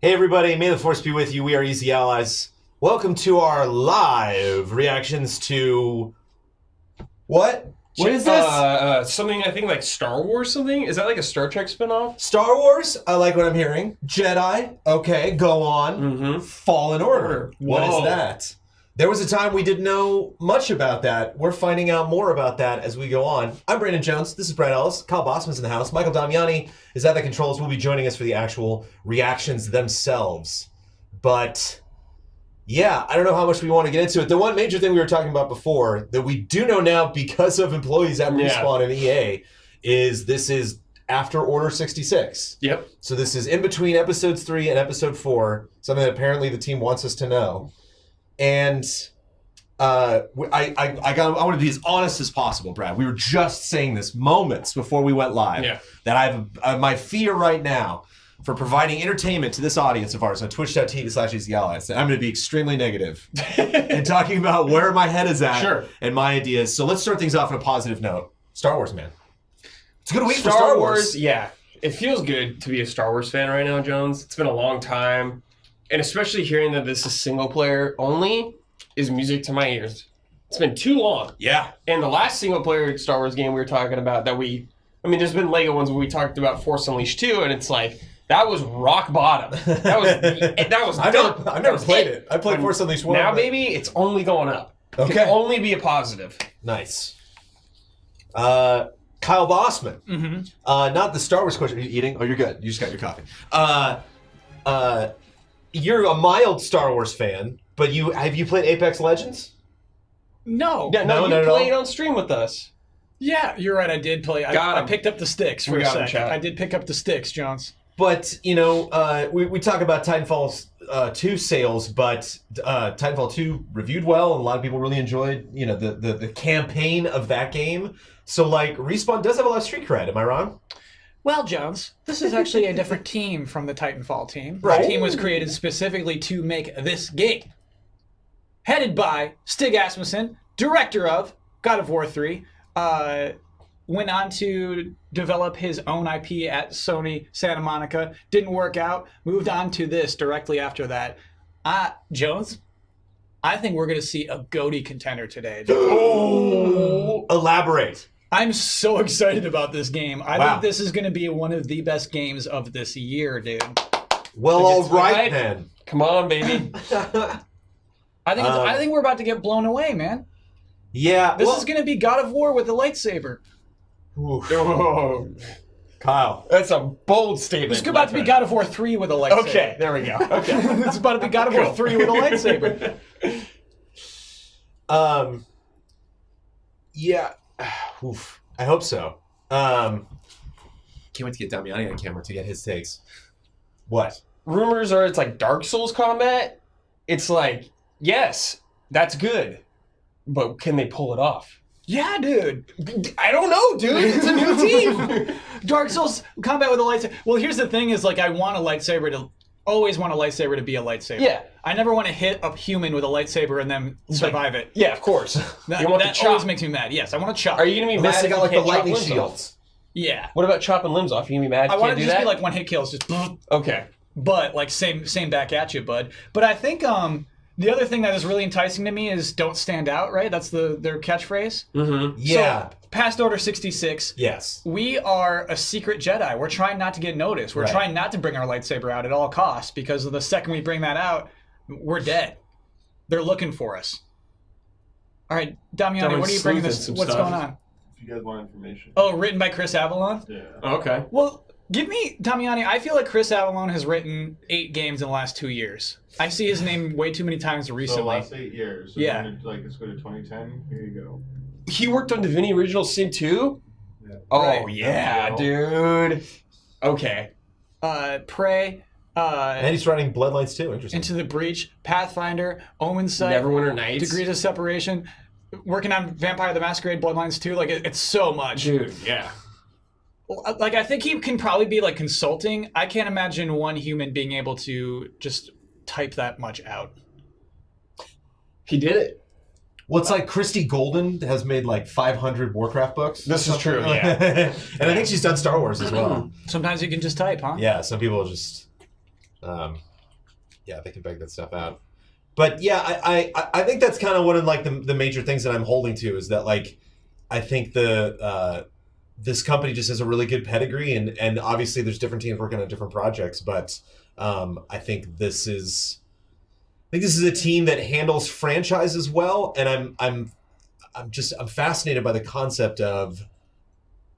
Hey everybody, may the force be with you. We are Easy Allies. Welcome to our live reactions to... What? What is this? Something, I think, like Star Wars something? Is that like a Star Trek spinoff? Star Wars? I like what I'm hearing. Jedi? Okay, go on. Mm-hmm. Fallen Order. What is that? There was a time we didn't know much about that. We're finding out more about that as we go on. I'm Brandon Jones. This is Brad Ellis. Kyle Bossman's in the house. Michael Damiani is at the controls. Will be joining us for the actual reactions themselves. But... yeah, I don't know how much we want to get into it. The one major thing we were talking about before that we do know now because of employees at Respawn and EA is this is after Order 66. Yep. So this is in between episodes 3 and episode 4, something that apparently the team wants us to know. And I want to be as honest as possible, Brad. We were just saying this moments before we went live. Yeah. That I have my fear right now for providing entertainment to this audience of ours on twitch.tv/EasyAllies. I'm going to be extremely negative and talking about where my head is at and my ideas. So let's start things off on a positive note. Star Wars, man. It's a good week for Star Wars. Yeah. It feels good to be a Star Wars fan right now, Jones. It's been a long time. And especially hearing that this is single player only is music to my ears. It's been too long. Yeah. And the last single player Star Wars game we were talking about there's been Lego ones where we talked about Force Unleashed 2, and it's like, that was rock bottom. That was I've never played it. I played Force Unleashed 1. Now, baby, it's only going up. Okay. It can only be a positive. Nice. Kyle Bossman. Mm-hmm. Not the Star Wars question. Are you eating? Oh, you're good. You just got your coffee. You're a mild Star Wars fan, but have you played Apex Legends? No. Yeah, no, you played on stream with us. Yeah, you're right. I did play. I picked up the sticks for a second. I did pick up the sticks, Jones. But, we talk about Titanfall 2 sales, but Titanfall 2 reviewed well, and a lot of people really enjoyed, the campaign of that game. So, Respawn does have a lot of street cred, am I wrong? Well, Jones, this is actually a different team from the Titanfall team. Right. The team was created specifically to make this game. Headed by Stig Asmussen, director of God of War 3, went on to develop his own IP at Sony Santa Monica. Didn't work out. Moved on to this directly after that. Jones, I think we're going to see a GOTY contender today. Oh, elaborate. I'm so excited about this game. I think this is going to be one of the best games of this year, dude. Well, all right then. Come on, baby. I think we're about to get blown away, man. Yeah. This is going to be God of War with a lightsaber. Oh. Kyle. That's a bold statement. It's about to be God of War 3 with a lightsaber. Okay, there we go. Okay. It's about to be God of War 3 with a lightsaber. Yeah. Oof. I hope so. Can't wait to get Damiani on camera to get his takes. What? Rumors are it's like Dark Souls combat. It's like, yes, that's good. But can they pull it off? Yeah, dude. I don't know, dude. It's a new team. Dark Souls combat with a lightsaber. Well, here's the thing is, I want a lightsaber to... always want a lightsaber to be a lightsaber. Yeah. I never want to hit a human with a lightsaber and then survive it. Yeah, of course. That always makes me mad. Yes, I want to chop. Are you going to be mad they if got you the lightning shields? Yeah. What about chopping limbs off? You going to be mad if you want can't it do to just that? be like one hit kills, just... Okay. But, same back at you, bud. But I think the other thing that is really enticing to me is don't stand out, right? That's their catchphrase. Mm-hmm. Yeah. So, past Order 66. Yes. We are a secret Jedi. We're trying not to get noticed. We're trying not to bring our lightsaber out at all costs, because the second we bring that out, we're dead. They're looking for us. All right, Damiani, what are you bringing this? What's going on? If you guys want information. Oh, written by Chris Avalon? Yeah. Okay. Well, give me, Damiani, I feel like Chris Avalon has written 8 games in the last 2 years. I see his name way too many times recently. So last 8 years. So yeah. Let's go to 2010. Here you go. He worked on Divinity Original Sin 2? Yeah. Oh, yeah, dude. Okay. Prey. And he's writing Bloodlines too. Interesting. Into the Breach, Pathfinder, Omen Sight, Neverwinter Nights, Degrees of Separation, working on Vampire the Masquerade Bloodlines 2. It's so much. Dude, yeah. I think he can probably be consulting. I can't imagine one human being able to just type that much out. He did it. Well, it's like Christy Golden has made 500 Warcraft books. This is true, yeah. And I think she's done Star Wars as well. Sometimes you can just type, huh? Yeah, some people just... they can beg that stuff out. But yeah, I think that's kind of one of like the major things that I'm holding to is that like I think this company just has a really good pedigree, and obviously there's different teams working on different projects, but I think this is a team that handles franchises well, and I'm fascinated by the concept of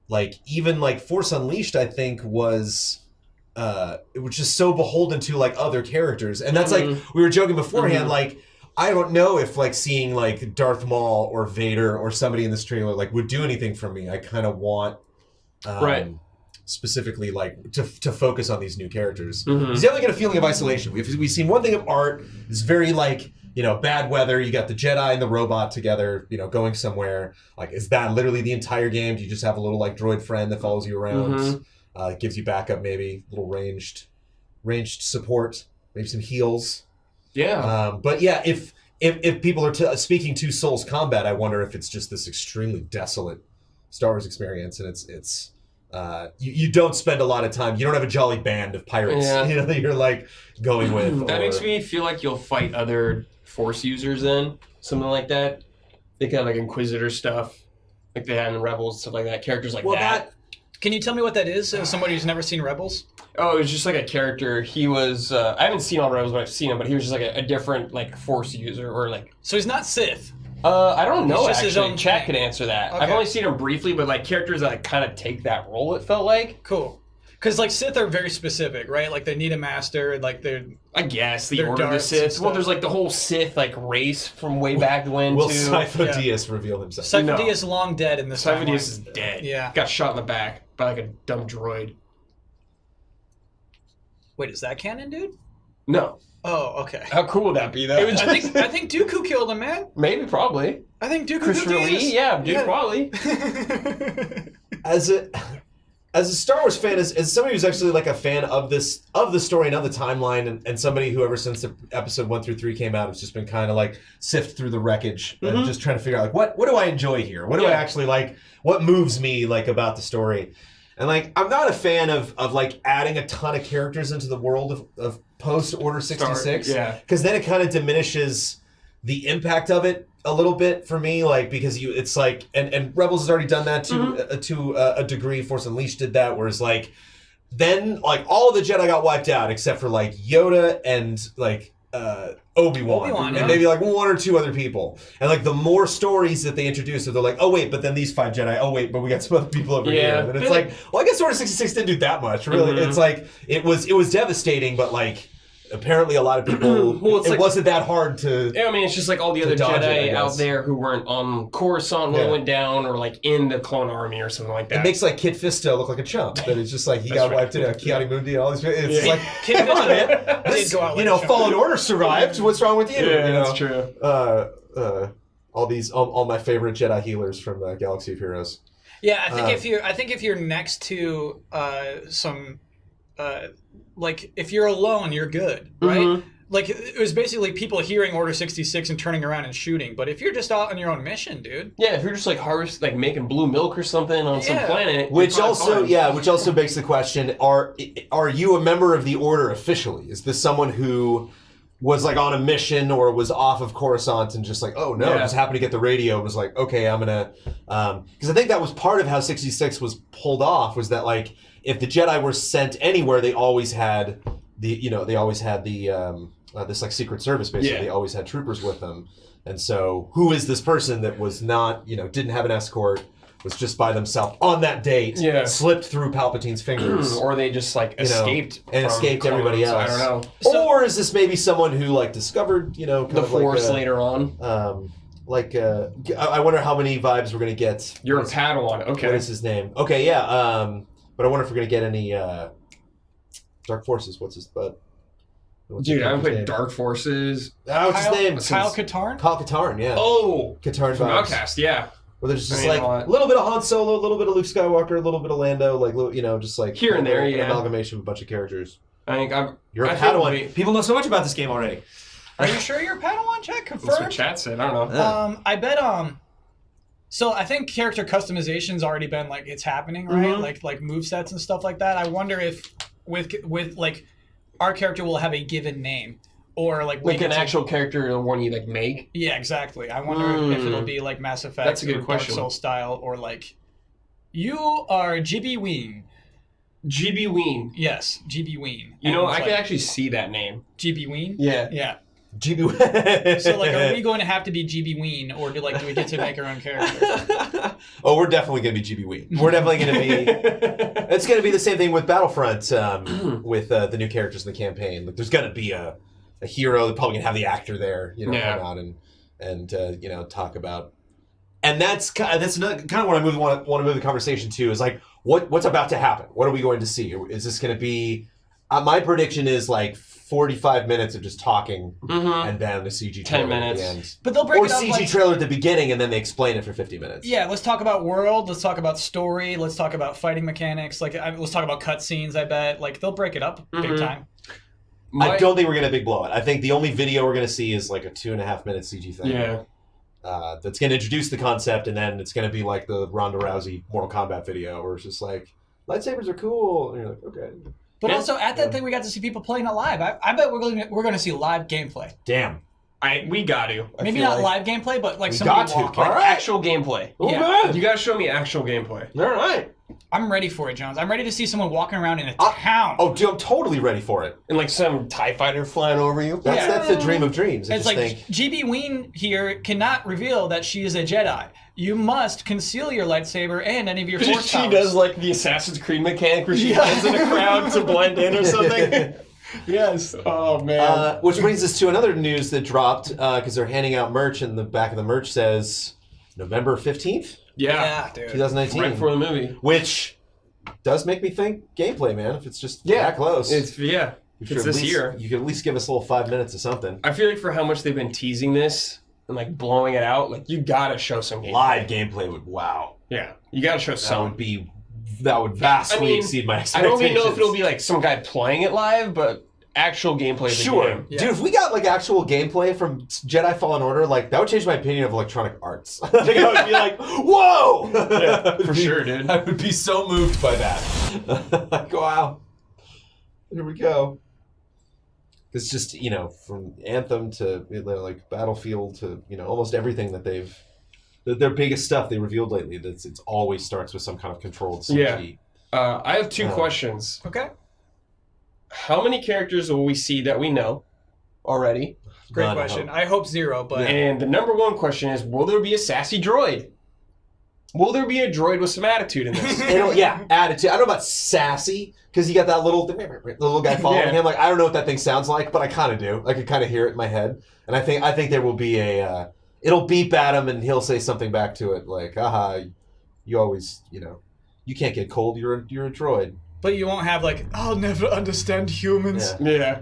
like even like Force Unleashed. I think it was just so beholden to like other characters, and that's like we were joking beforehand. Like I don't know if like seeing like Darth Maul or Vader or somebody in this trailer like would do anything for me. I kind of want specifically like to focus on these new characters. You definitely get a feeling of isolation. We've seen one thing of art. It's very like bad weather. You got the Jedi and the robot together, going somewhere. Like, is that literally the entire game? Do you just have a little like droid friend that follows you around? Gives you backup, maybe a little ranged support, maybe some heals. Yeah. But yeah, if people are speaking to Souls combat, I wonder if it's just this extremely desolate Star Wars experience, and it's you don't spend a lot of time. You don't have a jolly band of pirates that you're like going with. That makes me feel like you'll fight other Force users then, something like that. They kind of like Inquisitor stuff, like they had in Rebels, stuff like that. Characters like that. Can you tell me what that is? Somebody who's never seen Rebels? Oh, it was just like a character. He was, I haven't seen all Rebels, but I've seen him, but he was just like a different like Force user or like... So he's not Sith? I don't know, just actually. his own Chat thing. could answer that. Okay. I've only seen him briefly, but like characters that like kind of take that role, it felt like. Cool. Because like Sith are very specific, right? Like they need a master, and like they're... I guess, the they're Order of the darts and Sith. stuff. Well, there's like the whole Sith like race from way back when, Will too. Sifo Yeah. Dyas reveal himself? Sifo No. Dyas long dead in this Sifo timeline. Dyas is dead. Yeah. Got shot in the back by like a dumb droid. Wait, is that canon, dude? No. Oh, okay. How cool would that be, though? I think Dooku killed him, man. Maybe, probably. I think Dooku Christopher killed Dyas. Lee? Yeah, dude, probably. As a Star Wars fan, as somebody who's actually like a fan of the story and of the timeline, and somebody who ever since episode 1 through 3 came out has just been kind of like sift through the wreckage and just trying to figure out like what do I enjoy here? What do I actually like? What moves me like about the story? And like I'm not a fan of like adding a ton of characters into the world of post Order 66. Because then it kind of diminishes the impact of it a little bit for me, like because it's like and Rebels has already done that to a degree. Force Unleashed did that, whereas like then like all of the Jedi got wiped out except for like Yoda and like Obi-Wan and maybe like one or two other people. And like the more stories that they introduce, so they're like, oh wait, but then these 5 Jedi. Oh wait, but we got some other people over here. And it's like, well, I guess Order 66 didn't do that much, really. It's like it was devastating, but like. Apparently, a lot of people. It wasn't that hard to. Yeah, I mean, it's just like all the other Jedi out there who weren't on Coruscant when it went down, or like in the Clone Army or something like that. It makes like Kit Fisto look like a chump. That it's just like he got wiped out. Kiadi Mundi, all these. It's like Kit come on, man. did go out like a chump. Fallen Order survived. What's wrong with you? Yeah, that's true. All my favorite Jedi healers from Galaxy of Heroes. Yeah, I think if you're next to some. Like if you're alone, you're good, right? Like it was basically people hearing Order 66 and turning around and shooting. But if you're just out on your own mission, dude. Yeah, if you're just like making blue milk or something on some planet. Which also begs the question: Are you a member of the Order officially? Is this someone who was like on a mission or was off of Coruscant and just like, oh no, just happened to get the radio and was like, okay, I'm gonna because I think that was part of how 66 was pulled off, was that like if the Jedi were sent anywhere, they always had this like Secret Service basically. They always had troopers with them. And so who is this person that was not, didn't have an escort, was just by themselves on that date, slipped through Palpatine's fingers. Or they just like escaped everybody else. I don't know. Or is this maybe someone who like discovered, kind the of Force like, later on? I wonder how many vibes we're going to get. You're a Padawan, okay. What is his name? Okay, yeah. But I wonder if we're going to get any Dark Forces. What's his butt? Dude, I haven't played Dark Forces. What's his name? Kyle Katarn? Kyle Katarn, yeah. Oh! Katarn From vibes. Outcast, yeah. Where there's just a little bit of Han Solo, a little bit of Luke Skywalker, a little bit of Lando, like, just like... Here and there, an amalgamation of a bunch of characters. I think You're a Padawan. People know so much about this game already. Are you sure you're a Padawan, Jack? That's what Confirmed? chat said, I don't know. I bet, so I think character customization's already been, like, it's happening, right? Like movesets and stuff like that. I wonder if with like, our character will have a given name. or like we Like get an to- actual character, the one you like make. Yeah, exactly. I wonder if it'll be like Mass Effect That's a good or question. Dark Souls style, or like you are GB Ween. GB Ween. Yes, GB Ween. You know, And I it's can like, actually see that name. GB Ween. Yeah. Yeah. GB. So like, are we going to have to be GB Ween, or do we get to make our own character? Oh, we're definitely going to be GB Ween. We're definitely going to be. It's going to be the same thing with Battlefront, with the new characters in the campaign. Like, there's going to be a hero. They're probably going to have the actor there, come out and talk about. And that's kind of what I want to move the conversation to, is like what's about to happen. What are we going to see? Is this going to be? My prediction is like 45 minutes of just talking, and then the CG trailer 10 minutes. at the end. But they'll break Or it up CG like, trailer at the beginning, and then they explain it for 50 minutes. yeah, let's talk about world. Let's talk about story. Let's talk about fighting mechanics. Like, let's talk about cutscenes. I bet like they'll break it up big time. I don't think we're going to big blow it. I think the only video we're going to see is like a 2.5 minute CG thing. Yeah. That's going to introduce the concept, and then it's going to be like the Ronda Rousey Mortal Kombat video, where it's just like, lightsabers are cool. And you're like, okay. But Yeah. also at that thing, we got to see people playing it live. I bet we're going to see live gameplay. Damn. We got to. I Maybe feel not like. live gameplay, but like We somebody got to. walking. All right. Actual gameplay. Yeah. You gotta show me actual gameplay. All right. I'm ready for it, Jones. I'm ready to see someone walking around in a town. Oh, dude, I'm totally ready for it. And like some TIE fighter flying over you. That's the dream of dreams. I It's just like think, GB Ween here cannot reveal that she is a Jedi. You must conceal your lightsaber and any of your force She powers. does like the Assassin's Creed mechanic where she blends in a crowd to blend in or something. Yes. Oh man. which brings us to another news that dropped, because they're handing out merch, and the back of the merch says November 15th, yeah. dude. 2019. Right before the movie. Which does make me think gameplay, man. If it's just Yeah. that close. It's You could It's at this least- year. You could at least give us a little 5 minutes of something. I feel like for how much they've been teasing this and like blowing it out, like you gotta show some gameplay. Live gameplay would Yeah. You gotta show some. That would vastly I mean, exceed my I expectations. don't even know if it'll be like some guy playing it live, but actual gameplay of the Sure. game. Yeah. Dude, if we got like actual gameplay from Jedi Fallen Order, like that would change my opinion of electronic arts. I think I would be like, whoa! Yeah, for sure, dude. I would be so moved by that. Like, wow. Here we go. It's just, from Anthem to like Battlefield to, almost everything that their biggest stuff they revealed lately, it always starts with some kind of controlled CG. I have two questions. Okay. How many characters will we see that we know already? Great None, I question. hope. I hope 0, but And the number one question is, will there be a sassy droid? Will there be a droid with some attitude in this? Attitude. I don't know about sassy, because you got that the little guy following Yeah. him. Like, I don't know what that thing sounds like, but I kind of do. I could kind of hear it in my head, and I think there will be it'll beep at him, and he'll say something back to it, like, "Aha, you always, you can't get cold. You're a droid." but you won't have like, I'll never understand humans. Yeah. Yeah.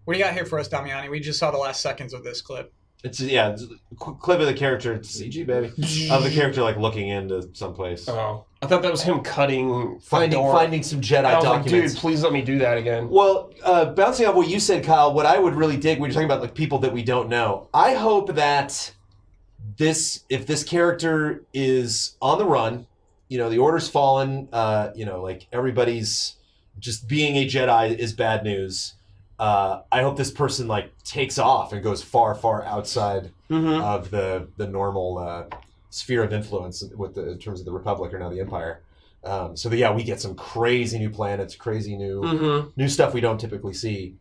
What do you got here for us, Damiani? We just saw the last seconds of this clip. It's a clip of the character, CG baby, of the character like looking into someplace, Oh, I thought that was him cutting finding some Jedi I was like, documents. dude, please let me do that again. Well, bouncing off what you said, Kyle, what I would really dig when you're talking about like people that we don't know, I hope that if this character is on the run, the Order's fallen, like everybody's just being a Jedi is bad news. I hope this person like takes off and goes far, far outside of the normal sphere of influence in terms of the Republic or now the Empire. So that we get some crazy new planets, crazy new stuff we don't typically see.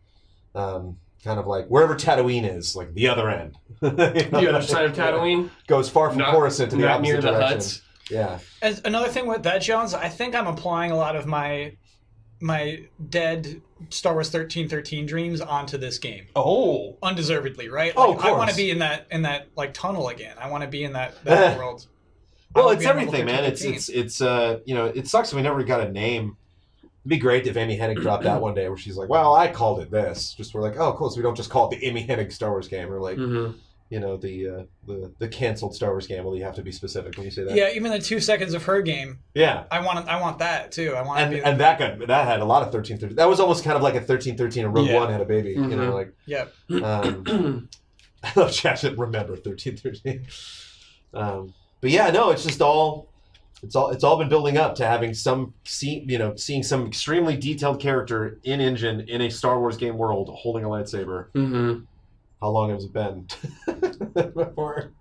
Kind of like wherever Tatooine is, like the other end. The other side of Tatooine? Goes far from Coruscant to the not opposite near the direction. huts. Yeah. As another thing with that, Jones, I think I'm applying a lot of my dead Star Wars 1313 dreams onto this game. Oh. Undeservedly, right? Oh, Like, of I want course. to be in that like tunnel again. I want to be in that world. I Well, wanna it's be on level everything, man. 1313. It sucks that we never got a name. It'd be great if Amy Hennig dropped that one day where she's like, well, I called it this. Just we're like, oh, cool. So we don't just call it the Amy Hennig Star Wars game. Or like, the canceled Star Wars game. Well, you have to be specific when you say that. Yeah, even the 2 seconds of her game. Yeah. I want that too. I want to be. And that had a lot of 1313. That was almost kind of like a 1313 and Rogue One had a baby. Like. Yeah. I love chat that remember 1313. But yeah, no, it's just all. It's all been building up to having seeing some extremely detailed character in engine in a Star Wars game world holding a lightsaber. Mm-hmm. How long has it been before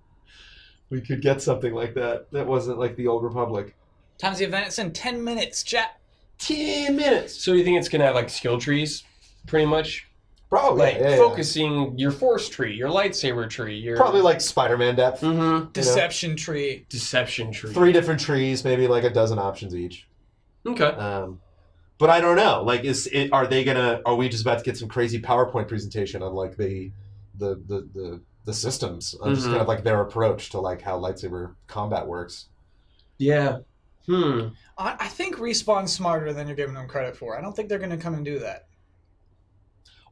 we could get something like that wasn't like the Old Republic? Times the event, it's in 10 minutes, chat. 10 minutes. So you think it's gonna have like skill trees, pretty much? Probably Like yeah. focusing your force tree, your lightsaber tree, your Probably like Spider-Man depth. Mm-hmm. Deception tree. Deception tree. 3 different trees, maybe like a dozen options each. Okay. But I don't know. Like, are we just about to get some crazy PowerPoint presentation on like the systems, on just kind of like their approach to like how lightsaber combat works? Yeah. I think Respawn's smarter than you're giving them credit for. I don't think they're going to come and do that.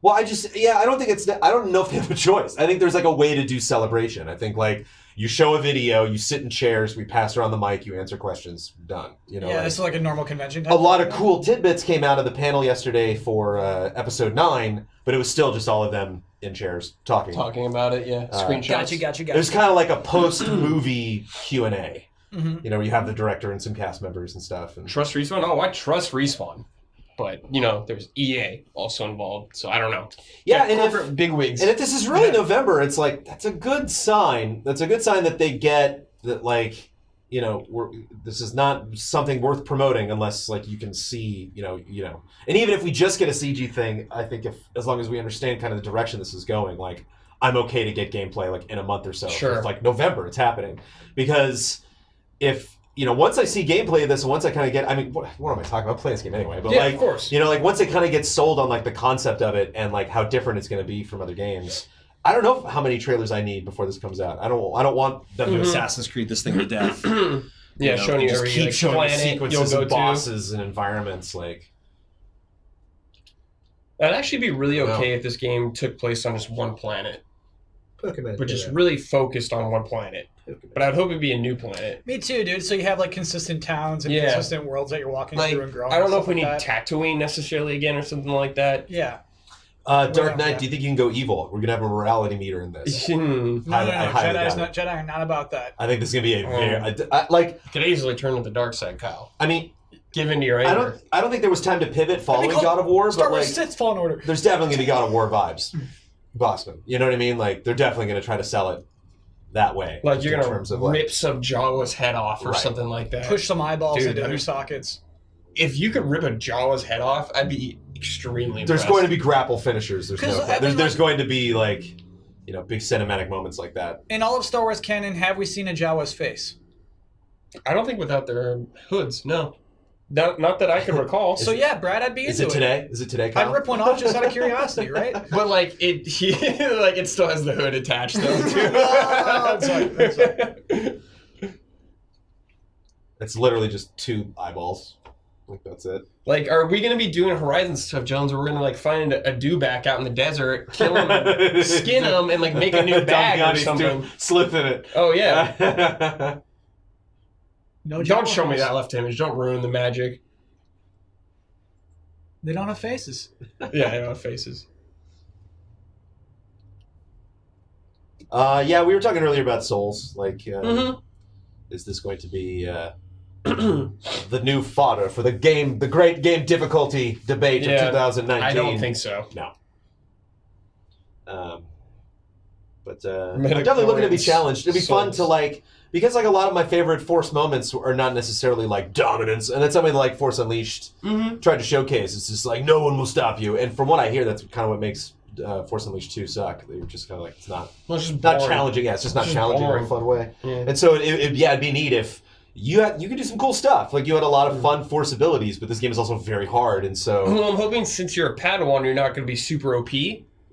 Well, I don't know if they have a choice. I think there's like a way to do celebration. I think like you show a video, you sit in chairs, we pass around the mic, you answer questions, done. You know, yeah, like, this is like a normal convention. a lot of cool tidbits came out of the panel yesterday for episode 9, but it was still just all of them in chairs talking About it, yeah. Screenshots. Gotcha. It was kind of like a post-movie Q&A. Mm-hmm. You know, you have the director and some cast members and stuff. And Trust Respawn? Oh, I trust Respawn. But, there's EA also involved, so I don't know. yeah, and corporate bigwigs. And if this is really November, it's like, that's a good sign. That's a good sign that they get that, like, this is not something worth promoting unless, like, you can see, And even if we just get a CG thing, I think as long as we understand kind of the direction this is going, like, I'm okay to get gameplay, like, in a month or so. Sure. It's like November, it's happening. Because if... once I see gameplay of this, and once I kind of get, what am I talking about? Playing this game anyway, but yeah, of course. Like once it kind of gets sold on like the concept of it and like how different it's going to be from other games, I don't know how many trailers I need before this comes out. I don't want them to Assassin's Creed this thing to death. Yeah, showing you just every keep showing planet sequences you'll and go to. bosses and environments. Like, That'd actually be really okay if this game took place on just one planet, but just really focused on one planet. But I'd hope it'd be a new planet. Me too, dude. So you have like consistent towns and consistent worlds that you're walking through and growing. I don't know if we need Tatooine necessarily again or something like that. Yeah. Dark Knight, do you think you can go evil? We're gonna have a morality meter in this. No. Jedi are not about that. I think this is gonna be a very you could easily turn to the dark side, Kyle. I mean, give into your anger. I don't think there was time to pivot following God of War, Star but Wars like, Sith Fallen Order. There's definitely gonna be God of War vibes, Bossman. You know what I mean? Like, they're definitely gonna try to sell it that way. Like you're gonna rip some Jawa's head off or something like that. Push some eyeballs into their sockets. If you could rip a Jawa's head off, I'd be extremely impressed. There's going to be grapple finishers. There's going to be like, big cinematic moments like that. In all of Star Wars canon, have we seen a Jawa's face? I don't think without their hoods, no. Not that I can recall. So yeah, Brad, I'd be into it. Is it today, Kyle? I'd rip one off just out of curiosity, right? But like it still has the hood attached though too. I'm sorry. It's literally just 2 eyeballs. Like, that's it. Like, are we gonna be doing Horizon stuff, Jones? Where we're gonna like find a dewback out in the desert, kill him, skin him, and like make a new bag or something? Slip in it. Oh yeah. No, don't show me that left image. Don't ruin the magic. They don't have faces. Yeah, they don't have faces. Yeah, we were talking earlier about Souls. Like, is this going to be the new fodder for the great game difficulty debate of 2019? I don't think so. No. But I'm definitely looking to be challenged. It'd be fun to like, because like a lot of my favorite Force moments are not necessarily like dominance, and that's something like Force Unleashed tried to showcase. It's just like, no one will stop you. And from what I hear, that's kind of what makes Force Unleashed 2 suck. They were just kind of like, it's not challenging. Yeah, it's just not challenging in a fun way. Yeah. And so it'd be neat if you could do some cool stuff. Like, you had a lot of fun Force abilities, but this game is also very hard, and so... Well, I'm hoping since you're a Padawan, you're not going to be super OP.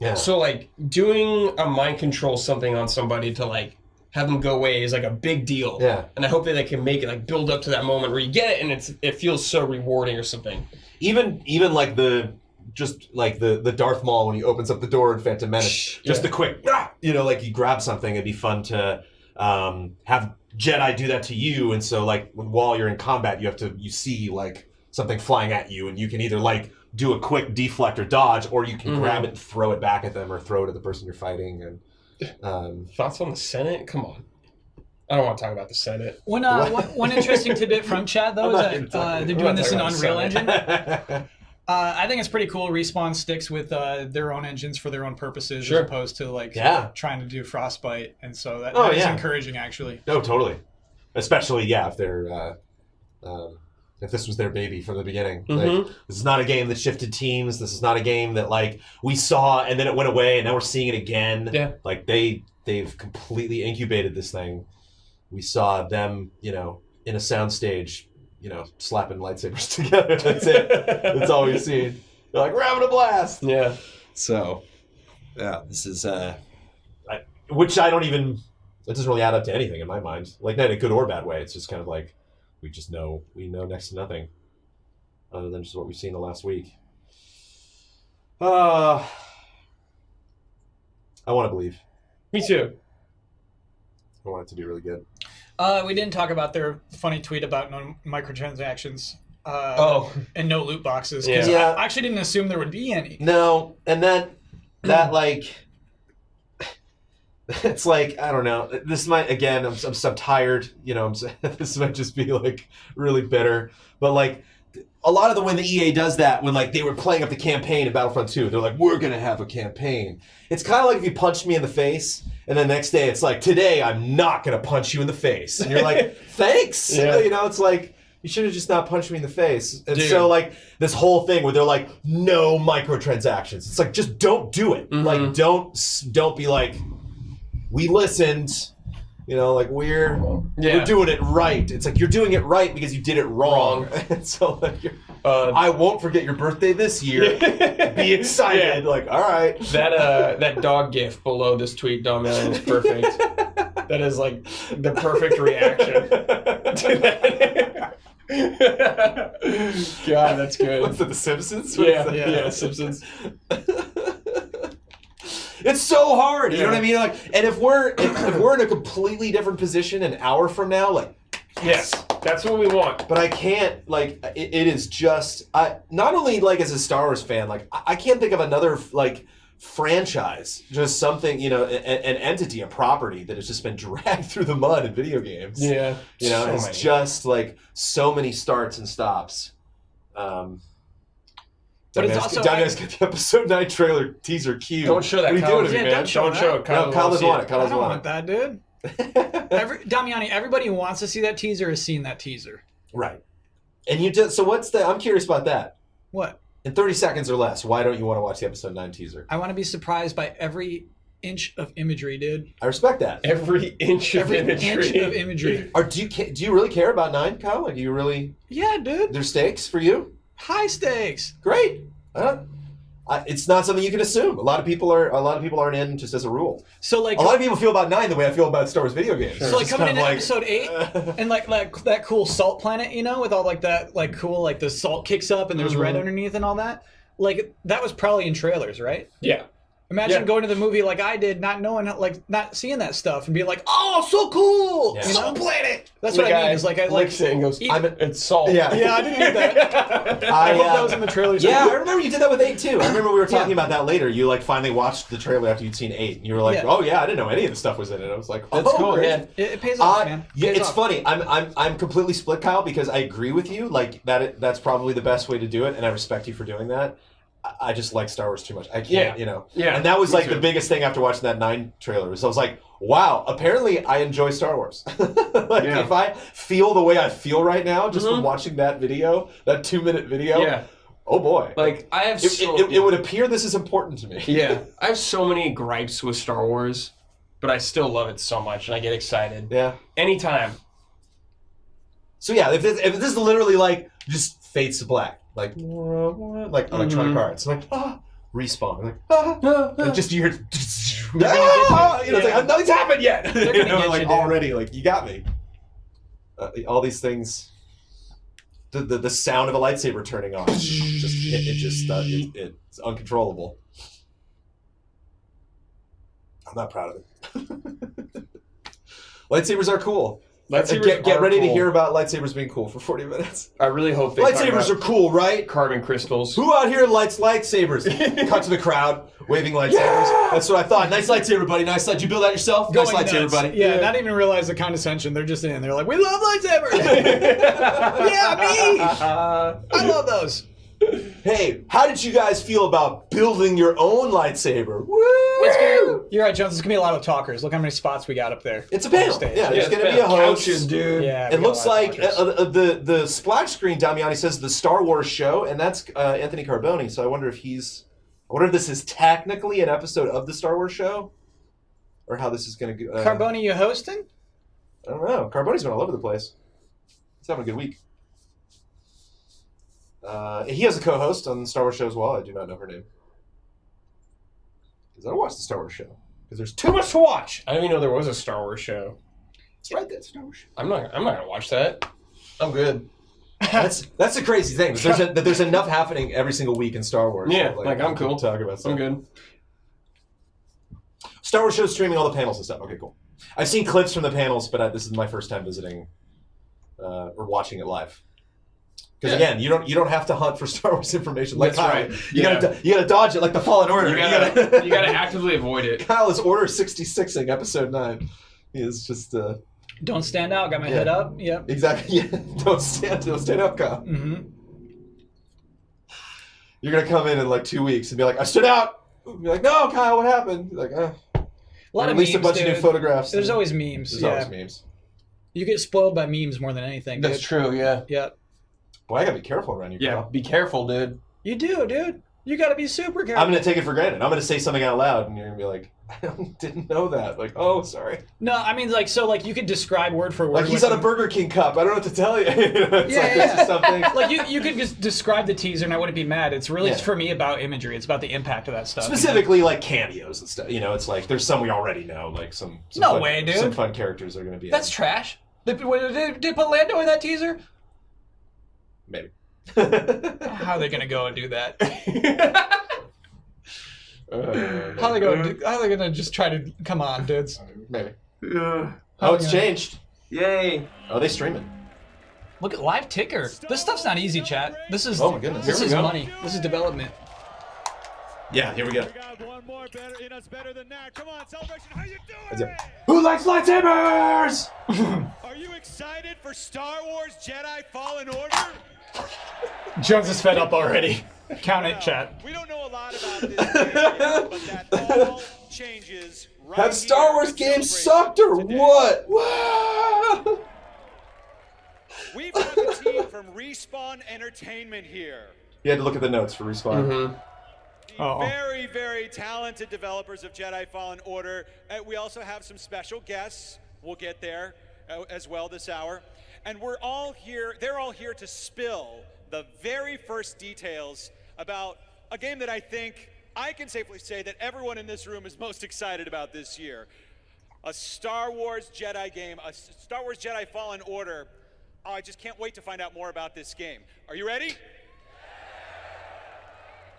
Yeah. So, like, doing a mind control something on somebody to, like, have them go away is, like, a big deal. Yeah. And I hope that they can make it, like, build up to that moment where you get it and it feels so rewarding or something. Even like the Darth Maul when he opens up the door in Phantom Menace. Just the quick, like you grab something. It'd be fun to have Jedi do that to you. And so like while you're in combat, you see like something flying at you, and you can either like do a quick deflect or dodge, or you can grab it and throw it back at them, or throw it at the person you're fighting. And thoughts on the Senate? Come on. I don't want to talk about the Senate. One interesting tidbit from chat though is that they're doing this in Unreal Engine. Engine. I think it's pretty cool. Respawn sticks with their own engines for their own purposes Sure. as opposed to like trying to do Frostbite, and so that is encouraging actually. No, totally. Especially if they're if this was their baby from the beginning. Like, this is not a game that shifted teams. This is not a game that like we saw and then it went away and now we're seeing it again. Yeah. Like they've completely incubated this thing. We saw them, in a soundstage, slapping lightsabers together. That's it. That's all we've seen. They're like, we're having a blast. Yeah. So, this is which I don't even. It doesn't really add up to anything in my mind. Like, not in a good or bad way. It's just kind of like we know next to nothing, other than just what we've seen the last week. I want to believe. Me too. I want it to be really good. We didn't talk about their funny tweet about no microtransactions. And no loot boxes. Yeah. I actually didn't assume there would be any. No, and that like, it's like, I don't know. This might, again, I'm tired. This might just be like really bitter. But like, a lot of the when the EA does that, when like they were playing up the campaign in Battlefront 2, they're like, we're gonna have a campaign. It's kind of like if you punched me in the face, and then the next day it's like, today I'm not gonna punch you in the face, and you're like, thanks. Yeah. It's like, you should have just not punched me in the face. And Dude. so like this whole thing where they're like, no microtransactions. It's like, just don't do it. Like don't be like, we listened. Like we're doing it right. It's like you're doing it right because you did it wrong. And so like, I won't forget your birthday this year. Be excited. Like, all right. That dog gif below this tweet, Damian, is perfect. That is like the perfect reaction to that. God, that's good. What's it, The Simpsons? Yeah, Simpsons. It's so hard. You know what I mean? Like, and if we're in a completely different position an hour from now, like, yes, that's what we want. but I can't, like, it is just, not only like as a Star Wars fan, like I can't think of another like franchise, just something, an entity, a property that has just been dragged through the mud in video games. Yeah, It's just like so many starts and stops. But it's also Damian's got the episode 9 trailer teaser cue. Don't show that. What are you Kyle. doing to me, Yeah, man? don't show it. No, Kyle doesn't want it. Kyle I doesn't don't want want that, dude. it. Damiani, everybody who wants to see that teaser has seen that teaser. Right. And you just, so I'm curious about that. What? In 30 seconds or less, why don't you want to watch the episode 9 teaser? I want to be surprised by every inch of imagery, dude. I respect that. Every inch of imagery. Do you really care about 9, Kyle? Like, do you really? Yeah, dude. There's stakes for you? High stakes. Great. It's not something you can assume. A lot of people aren't in just as a rule. So like A lot of people feel about 9 the way I feel about Star Wars video games. So like It's coming kind into of episode 8 and like that cool salt planet, with all like that like cool like the salt kicks up and there's red underneath and all that. Like that was probably in trailers, right? Yeah. Imagine going to the movie like I did, not knowing, like not seeing that stuff and being like, "Oh, so cool!" Yeah. Salt planet. That's The what I guy mean. Is like I like. licks it and goes, it's salt. Yeah. Yeah, I didn't get that. I hope that was in the trailers. Yeah, I remember you did that with 8 too. I remember we were talking about that later. You like finally watched the trailer after you'd seen 8, and you were like, Yeah. "Oh yeah, I didn't know any of the stuff was in it." I was like, "Oh, That's cool, great." yeah. It pays off, man. Yeah, Pays it's off. funny. I'm completely split, Kyle, because I agree with you. Like that's probably the best way to do it, and I respect you for doing that. I just like Star Wars too much. I can't, Yeah, And that was me like too. the biggest thing after watching that 9 trailer. Was I was like, wow, apparently I enjoy Star Wars. If I feel the way I feel right now, just from watching that video, that 2-minute video, oh boy. Like I have it would appear this is important to me. Yeah. I have so many gripes with Star Wars, but I still love it so much and I get excited. Yeah. Anytime. So yeah, if this is literally like just fades to black, like electronic arts, like respawn, like just you hear, it's like nothing's happened yet. They're gonna get like you, dude. already, like you got me. All these things, the sound of a lightsaber turning on, it's uncontrollable. I'm not proud of it. Lightsabers are cool. Lightsabers Get are ready to cool. hear about lightsabers being cool for 40 minutes. I really hope they Lightsabers are cool, right? carbon crystals. Who out here likes lightsabers? Cut to the crowd, waving lightsabers. That's what I thought. Nice lightsaber, buddy. Nice light. Did you build that yourself? Nice Going lightsaber, nuts. buddy. Yeah, not even realize the condescension. They're just in. They're like, we love lightsabers. Yeah, me. I love those. Hey, how did you guys feel about building your own lightsaber? Woo! You're right, Jones. It's gonna be a lot of talkers. Look how many spots we got up there. It's a panel. Stage. Yeah, there's it's going to been be a host. couches, dude. Yeah, It we got looks a lot of like talkers. the splash screen, Damiani says, the Star Wars show, and that's Anthony Carboni. So I wonder if this is technically an episode of the Star Wars show, or how this is going to go. Carboni, you hosting? I don't know. Carboni's been all over the place. He's having a good week. He has a co-host on the Star Wars show as well. I do not know her name. Because I don't watch the Star Wars show. Because there's too much to watch. I didn't even know there was a Star Wars show. It's right there, Star Wars show. I'm not gonna watch that. I'm good. That's the crazy thing. There's enough happening every single week in Star Wars. Yeah, so, like, I'm cool. Talk about stuff. I'm good. Star Wars show's streaming all the panels and stuff. Okay, cool. I've seen clips from the panels, but this is my first time visiting or watching it live. Because again, you don't have to hunt for Star Wars information. Like That's Kyle. right. You gotta dodge it like the Fallen Order. You gotta actively avoid it. Kyle is Order 66ing episode 9. He is just Don't stand out. Got my head up. Yep. exactly. Yeah, don't stand up, Kyle. Mm-hmm. You're gonna come in like 2 weeks and be like, I stood out. Be like, no, Kyle, what happened? You're like, A lot of released memes, a bunch dude. of new photographs. There's always memes. There's yeah. always memes. You get spoiled by memes more than anything. That's dude. true. Yeah. Yep. Boy, I gotta be careful around you, Yeah. Kyle. Be careful, dude. You do, dude. You got to be super careful. I'm gonna take it for granted. I'm gonna say something out loud, and you're gonna be like, I didn't know that. Like, oh, sorry. No, I mean, like, so, like, you could describe word for word. Like, he's with on a Burger King cup. I don't know what to tell you. It's Yeah, like, yeah. this is something. Like, you could just describe the teaser and I wouldn't be mad. It's really, Yeah. for me, about imagery. It's about the impact of that stuff. Specifically, like cameos and stuff. You know, it's like there's some we already know. Like some No fun, way, dude. Some fun characters are gonna be. That's trash. They put Lando in that teaser? maybe. How are they going to go and do that? How are they going to just try to... Come on, dudes. Maybe. Yeah. Oh, it's changed. Yay. Oh, they stream it. Look at live ticker. This stuff's not easy, chat. This is... Oh my goodness. This Here is we go. money. This is development. Yeah, here we go. We got one more better than that. Come on, Celebration, how you doing? Who likes lightsabers? Are you excited for Star Wars Jedi Fallen Order? Jones is fed up already. Count it, chat. We don't know a lot about this game yet, but that all changes right Have Star here Wars at games Celebration sucked or today. what? Wow. We've got the team from Respawn Entertainment here. You had to look at the notes for Respawn. Mm-hmm. The Uh-oh. very, very talented developers of Jedi Fallen Order. We also have some special guests. We'll get there as well this hour. And they're all here to spill the very first details about a game that I think I can safely say that everyone in this room is most excited about this year. A Star Wars Jedi game, a Star Wars Jedi Fallen Order. Oh, I just can't wait to find out more about this game. Are you ready?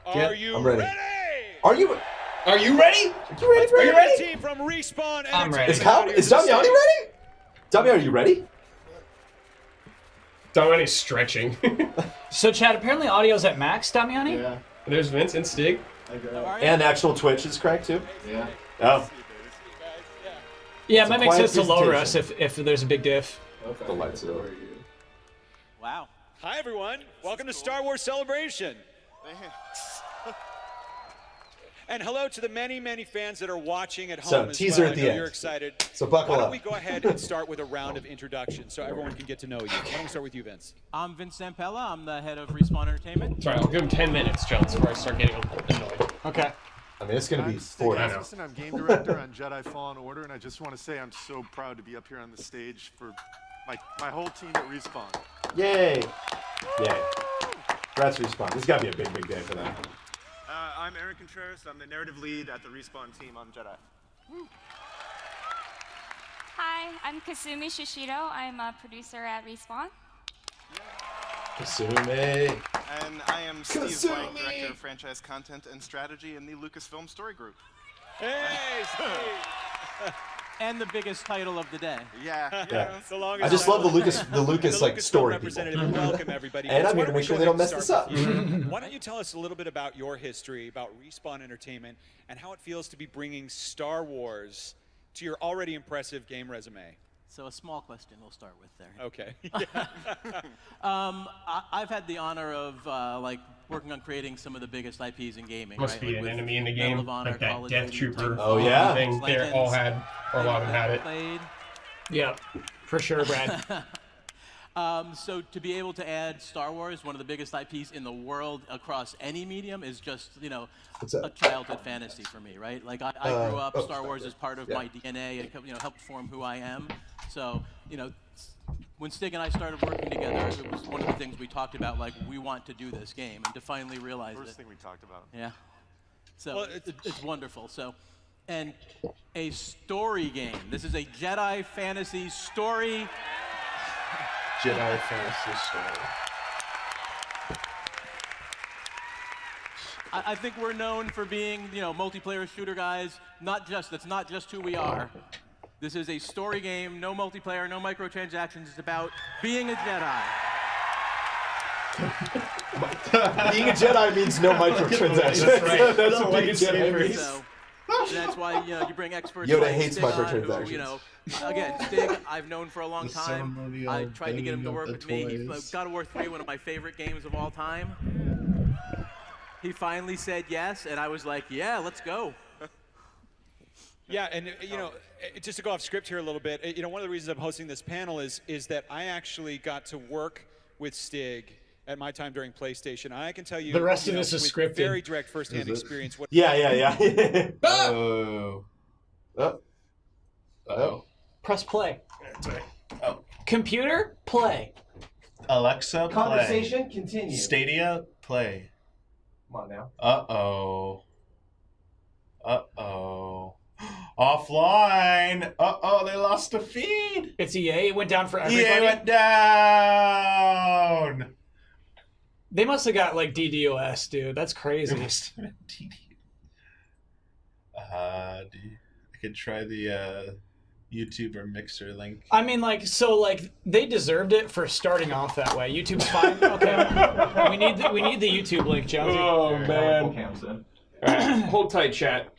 Are you I'm ready. Are you ready? Are you ready? Are you ready? The team from Respawn I'm Entertainment ready. Is Damiani ready? Damiani, are you ready? Damiani's stretching. So, chat, apparently audio's at max, Damiani? Yeah. There's Vince and Stig. I go. And actual Twitch is cranked too. Yeah. Oh, Yeah, it It's might a make quiet sense to lower us presentation. if there's a big diff. Okay. The lights are Who on. are you? Wow. Hi everyone, welcome to Star Wars Celebration. And hello to the many, many fans that are watching at home So, as teaser well. at I the know end. You're excited. So buckle Why don't up. we go ahead and start with a round of introductions so everyone can get to know you. Why don't we start with you, Vince? I'm Vince Sampella. I'm the head of Respawn Entertainment. Sorry, I'll give him 10 minutes, Jones, before I start getting annoyed. Okay. I mean, it's gonna be I'm Stig 40. Asmussen. I'm game director on Jedi Fallen Order, and I just want to say I'm so proud to be up here on the stage for my whole team at Respawn. Yay! Yay! Congrats, Respawn. This has got to be a big, big day for them. I'm Aaron Contreras. I'm the narrative lead at the Respawn team on Jedi. Hi, I'm Kasumi Shishiro. I'm a producer at Respawn. Kasumi. And I am Steve Kasumi. Blank, director of franchise content and strategy in the Lucasfilm Story Group. Hey, Steve. And the biggest title of the day. Yeah. Yeah. It's the longest I just love the title. Lucas like Lucasfilm story people. representative. Welcome everybody. And I'm Why here to don't we make sure go they don't ahead mess and this start up. with you? Why don't you tell us a little bit about your history, about Respawn Entertainment, and how it feels to be bringing Star Wars to your already impressive game resume? So a small question we'll start with there. Okay. I've had the honor of like working on creating some of the biggest IPs in gaming. Must right? be Like an with enemy in the Medal game, of Honor, like that Call of Death Duty, Trooper. Titanfall, Oh, yeah. Thing. They all had, or a lot of them had it. Played. Yeah, for sure, Brad. So to be able to add Star Wars, one of the biggest IPs in the world across any medium, is just, you know, What's that? a childhood fantasy for me, right? Like I grew up, oh, Star Wars is part of yeah. my DNA. It, you know, helped form who I am. So, you know, when Stig and I started working together, it was one of the things we talked about, like, we want to do this game, and to finally realize First it. thing we talked about. Yeah. So Well, it's wonderful. So, and a story game. This is a Jedi fantasy story. Jedi fantasy story. I think we're known for being, you know, multiplayer shooter guys. That's not just who we are. This is a story game, no multiplayer, no microtransactions. It's about being a Jedi. Being a Jedi means no microtransactions. That's right. That's No what being a Jedi lightsabers. means. So that's why, you know, you bring experts Yoda like hates Stig on, microtransactions. who, you know, again, Stig, I've known for a long The time. ceremonial I tried to get him to banging work of with the me. toys. God of War 3, one of my favorite games of all time. He finally said yes, and I was like, yeah, let's go. Yeah, and you know, just to go off script here a little bit, you know, one of the reasons I'm hosting this panel is that I actually got to work with Stig at my time during PlayStation. I can tell you, The rest you of know, this is with scripted. very direct firsthand Is it? experience. What Yeah. Oh. Oh. Oh. Press play. Oh. Computer, play. Alexa, play. Conversation continue. Stadia, play. Come on now. Uh-oh. Uh-oh. Offline. Uh-oh, they lost the feed. It's EA. It went down for everybody. EA went down. They must have got like DDoS, dude. That's crazy. It must have been TD. I could try the YouTube or Mixer link. I mean, like, so, like, they deserved it for starting off that way. YouTube's fine. Okay. we need the YouTube link, Jonesy. Oh, man. All right. Hold tight, chat.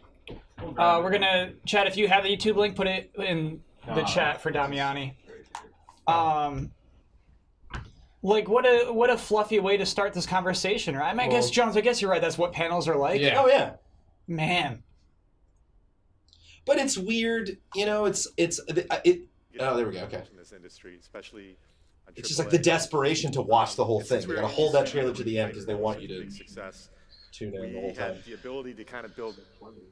We're gonna chat. If you have the YouTube link, put it in the chat for Damiani. Like, what a fluffy way to start this conversation, right? I mean, I guess, Jones, I guess you're right. That's what panels are like. Yeah. Oh yeah. Man. But it's weird, you know. Oh, there we go. Okay. In this industry, especially on It's just like the AAA. desperation to watch the whole And thing. since They we gotta were hold that used to trailer to the end because they want you big to success. tune in We the whole time. had the ability to kind of build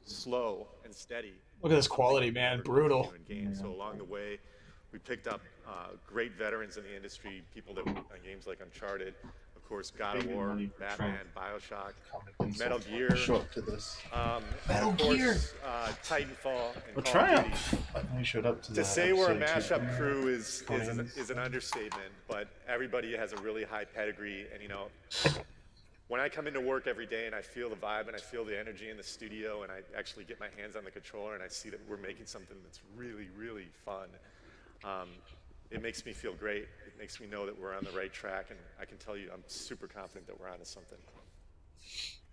slow and steady. Look at this quality, man. Brutal. In games. So along the way, we picked up great veterans in the industry, people that on games like Uncharted, of course, God of War, Batman, Bioshock, Metal Gear, Show up to this. Metal Gear, Titanfall, and Well, Call of Duty. Triumph. I showed up to To that say we're a episode, too. mashup crew is an understatement, but everybody has a really high pedigree, and you know, when I come into work every day and I feel the vibe and I feel the energy in the studio and I actually get my hands on the controller and I see that we're making something that's really, really fun, it makes me feel great. It makes me know that we're on the right track, and I can tell you I'm super confident that we're onto something.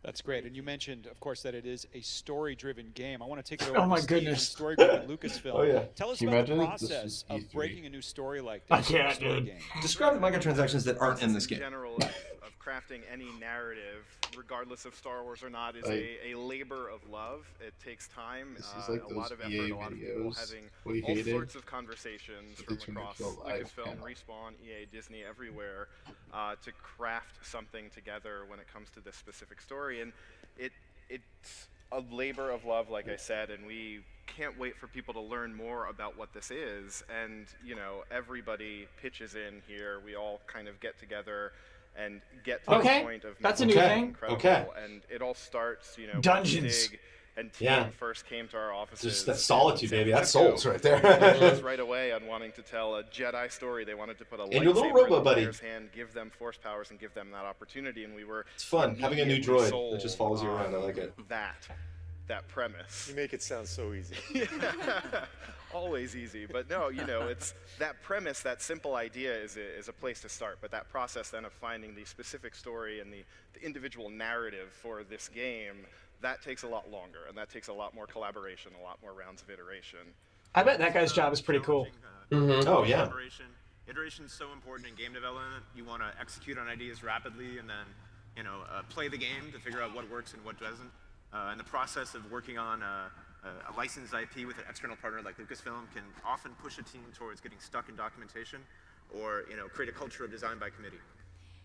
That's great. And you mentioned, of course, that it is a story-driven game. I want to take it over Oh my to Steve goodness. from Story Group at Lucasfilm. Oh, yeah. Tell us Can you about the imagine? This process is of E3. breaking a new story like I this. in a can't, story dude. game. Describe the microtransactions that aren't in this game. general of crafting any narrative, regardless of Star Wars or not, is a labor of love. It takes time, This is like a lot those of effort, EA a lot of people videos having we all hated, sorts of conversations but from they turned across into a live Lucasfilm, panel. Respawn, EA, Disney, everywhere, to craft something together when it comes to this specific story. And it's a labor of love, like I said, and we can't wait for people to learn more about what this is. And, you know, everybody pitches in here. We all kind of get together and get to Okay, the point of that's a making new something thing. incredible. Okay. And it all starts, you know, when Dungeons. Stig and team Yeah. first came to our offices. Just that in solitude, San baby. That's Francisco. souls right They there. pitched us right away on wanting to tell a Jedi story. They wanted to put a And your little lightsaber in robo the buddy. player's hand, give them force powers, and give them that opportunity. And we were It's fun having a new immediately droid sold that just follows you around. I on like it. That. that premise. You make it sound so easy. Always easy, but no, you know, it's that premise, that simple idea is a place to start, but that process then of finding the specific story and the individual narrative for this game, that takes a lot longer, and that takes a lot more collaboration, a lot more rounds of iteration. I bet that guy's job is pretty cool. Oh, yeah. Iteration is so important in game development. You want to execute on ideas rapidly and then, play the game to figure out what works and what doesn't. And the process of working on a licensed IP with an external partner like Lucasfilm can often push a team towards getting stuck in documentation or, create a culture of design by committee.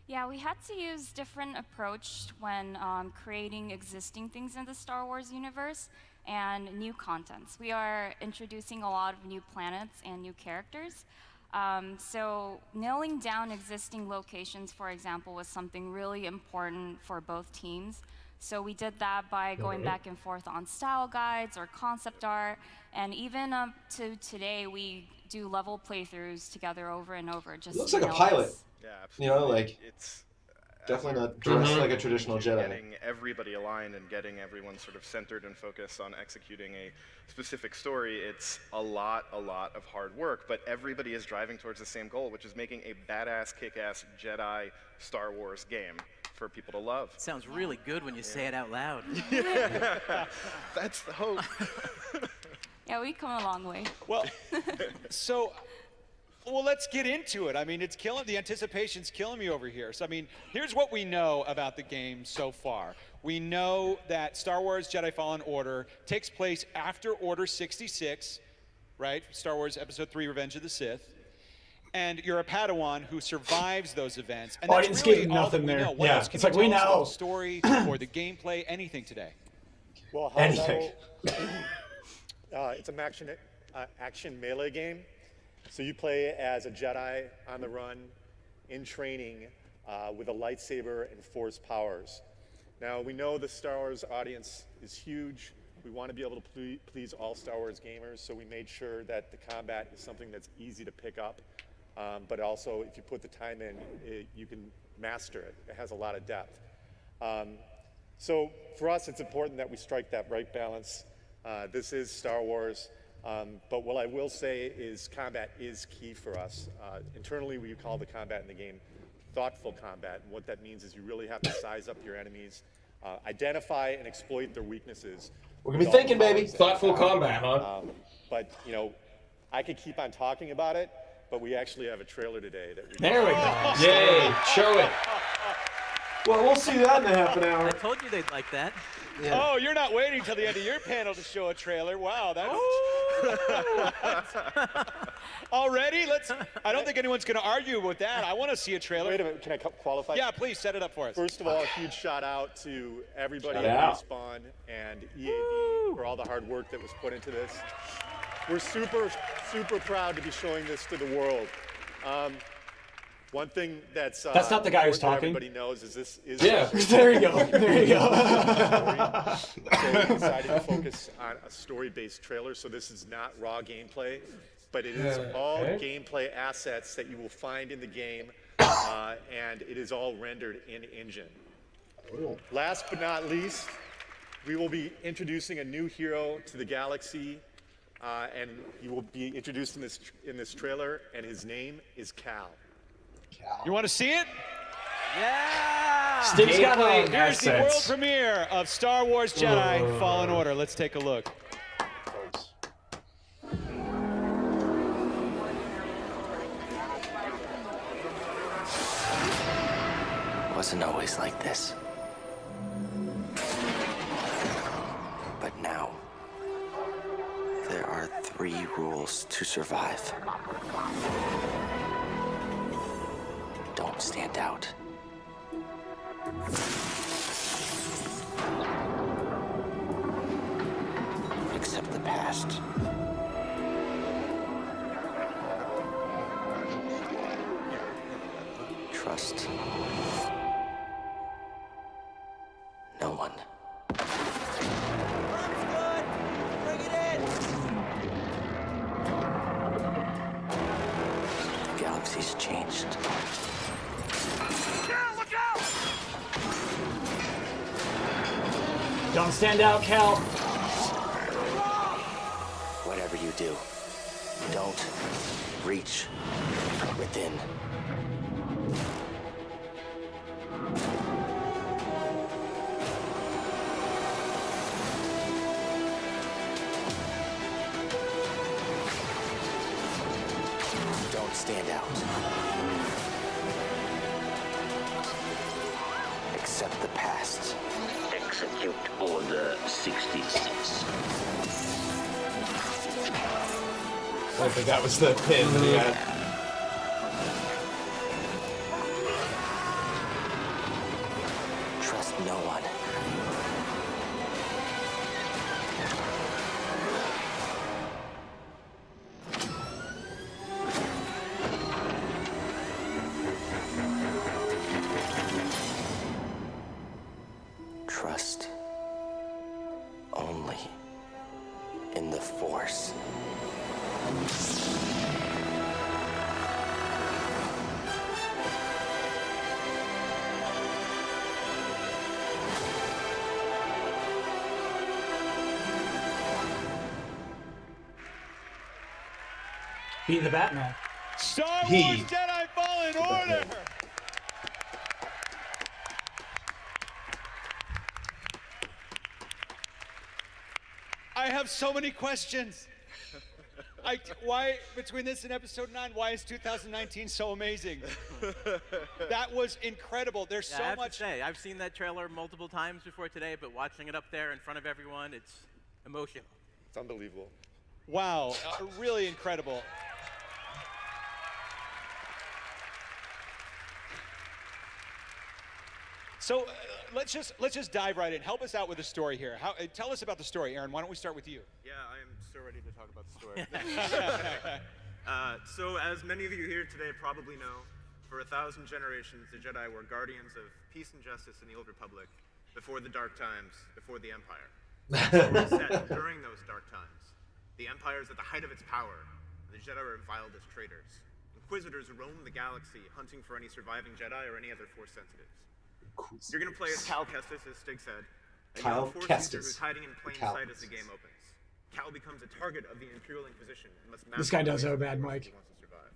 Yeah, we had to use different approach when creating existing things in the Star Wars universe and new contents. We are introducing a lot of new planets and new characters. So nailing down existing locations, for example, was something really important for both teams. So we did that by going back and forth on style guides or concept art, and even up to today, we do level playthroughs together over and over. Just Looks like a pilot. Yeah, absolutely. It's definitely not dressed like a traditional Jedi. Getting everybody aligned and getting everyone sort of centered and focused on executing a specific story, it's a lot of hard work, but everybody is driving towards the same goal, which is making a badass, kick-ass Jedi Star Wars game for people to love. Sounds really good when you say it out loud. That's the hope. Yeah, we've come a long way. Well, well, let's get into it. I mean, it's killing, the anticipation's killing me over here. So, I mean, here's what we know about the game so far. We know that Star Wars Jedi Fallen Order takes place after Order 66, right? Star Wars Episode 3, Revenge of the Sith. And you're a Padawan who survives those events. And that's Audience really gave all nothing that we there. know. What Yeah, else can it's you like, we tell us about know. the story or the gameplay, anything today? Well, Anything. It's an action melee game. So you play as a Jedi on the run, in training, with a lightsaber and force powers. Now, we know the Star Wars audience is huge. We want to be able to please all Star Wars gamers, so we made sure that the combat is something that's easy to pick up, but also if you put the time in, you can master it. It has a lot of depth. So for us, it's important that we strike that right balance. This is Star Wars, but what I will say is combat is key for us. Internally, we call the combat in the game thoughtful combat, and what that means is you really have to size up your enemies, identify and exploit their weaknesses. We're gonna be thinking, baby. Thoughtful combat, huh? But, I could keep on talking about it, but we actually have a trailer today that we There we go. Yay! Show it. Well, we'll see that in a half an hour. I told you they'd like that. Yeah. Oh, you're not waiting till the end of your panel to show a trailer. Wow, that's... Already? I don't think anyone's going to argue with that. I want to see a trailer. Wait a minute, can I qualify? Yeah, please set it up for us. First of all, a huge shout out to everybody Shout at out. Respawn and EAV for all the hard work that was put into this. We're super proud to be showing this to the world. One thing that's not the guy who's important that talking. Everybody knows is this is Yeah. There you go. There you go. So we decided to focus on a story-based trailer. So this is not raw gameplay, but it is all gameplay assets that you will find in the game, and it is all rendered in engine. Last but not least, we will be introducing a new hero to the galaxy, and he will be introduced in this trailer, and his name is Cal. You want to see it? Yeah! Stig's got Gameplay Here's the world assets. premiere of Star Wars Jedi Fallen Order. Let's take a look. Wasn't always like this. But now, there are 3 rules to survive. Don't stand out. Accept the past. Trust no one. The galaxy's changed. Look out! Don't stand out, Cal. Whatever you do, don't reach within. Don't stand out. Accept the past. Execute Order 66. I think that was the pin that he had. Trust no one. Trust only in the Force. Be the Batman. Star Wars He- Jedi Fallen Order! I have so many questions. Why, between this and episode 9, why is 2019 so amazing? That was incredible. There's Yeah, so I have much. to say, I've seen that trailer multiple times before today, but watching it up there in front of everyone, it's emotional. It's unbelievable. Wow, really incredible. So let's just dive right in. Help us out with the story here. Tell us about the story, Aaron. Why don't we start with you? Yeah, I am so ready to talk about the story. So, as many of you here today probably know, for 1,000 generations, the Jedi were guardians of peace and justice in the Old Republic, before the Dark Times, before the Empire. The story is set during those dark times. The Empire is at the height of its power, and the Jedi are reviled as traitors. Inquisitors roam the galaxy, hunting for any surviving Jedi or any other Force sensitives. You're going to play as Cal Kestis, as Stig said. A Kyle young Force Kestis. user who's hiding in plain Cal sight as the Kestis. game opens. Cal becomes a target of the Imperial Inquisition and must This guy master does the so ways of bad, the Force Mike. if he wants to survive.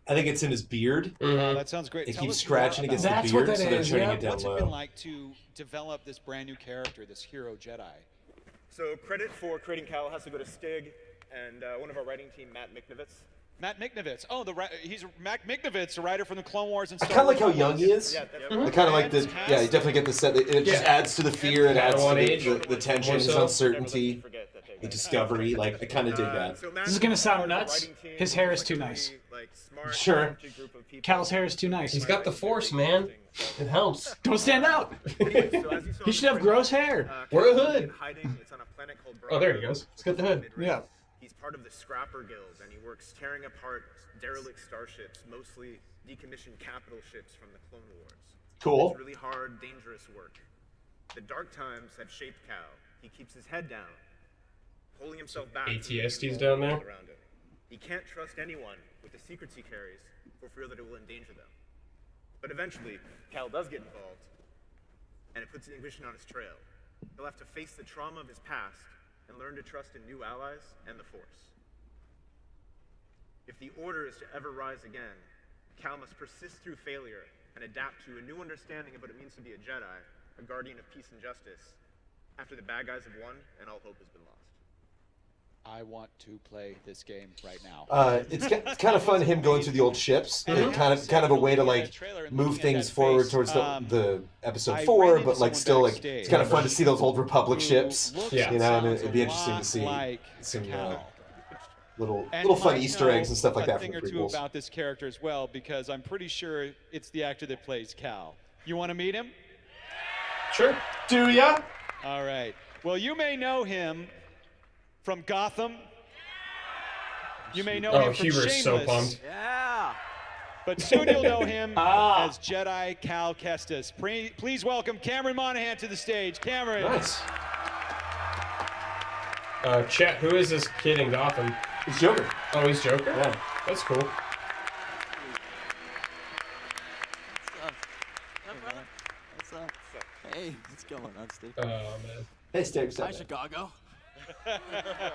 I think it's in his beard. That sounds great. It Tell keeps us scratching more against about the That's what beard, that so they're is, turning yeah. it down What's it low. been like to develop this brand new character, this hero Jedi? So credit for creating Cal has to go to Stig and one of our writing team, Matt Miknovitz. Matt Miknovitz. Oh, he's Matt Miknovitz, a writer from the Clone Wars and I Star kind of like how Wars. young he is. Yeah, I kind of like the, yeah, you definitely get the set. It just adds to the fear, it adds to the tension, his uncertainty, the discovery. Like, I kind of dig that. This is gonna sound nuts. His hair is too nice. Sure. Cal's hair is too nice. He's got the Force, man. It helps. Don't stand out. He should have gross hair. Wear a hood. It's on a planet called Oh, there he goes. He's got the hood. Yeah. He's part of the Scrapper Guild, and he works tearing apart derelict starships, mostly decommissioned capital ships from the Clone Wars. Cool. It's really hard, dangerous work. The dark times have shaped Cal. He keeps his head down, pulling himself back. ATST's down there? Around him. He can't trust anyone with the secrets he carries for fear that it will endanger them. But eventually, Cal does get involved, and it puts the Inquisition on his trail. He'll have to face the trauma of his past and learn to trust in new allies and the Force. If the Order is to ever rise again, Cal must persist through failure and adapt to a new understanding of what it means to be a Jedi, a guardian of peace and justice, after the bad guys have won and all hope has been lost. I want to play this game right now. It's kind of fun him going through the old ships. And kind of a way to like move things forward towards the episode 4, but like still like it's kind of fun to see those old Republic ships. Yeah. You know, and it'd be interesting to see some little fun Easter eggs and stuff like that a from thing the or two prequels. about this character as well, because I'm pretty sure it's the actor that plays Cal. You want to meet him? Sure. Do ya? All right. Well, you may know him from Gotham. You may know him from Huber's so Shameless. pumped. Yeah. But soon you'll know him as Jedi Cal Kestis. Please welcome Cameron Monaghan to the stage. Cameron. Nice. Chet, who is this kid in Gotham? He's Joker. Oh, he's Joker? Yeah. That's cool. What's up? Hey, what's going on, Steve? Oh, man. Hey, Steve. Hi, Chicago.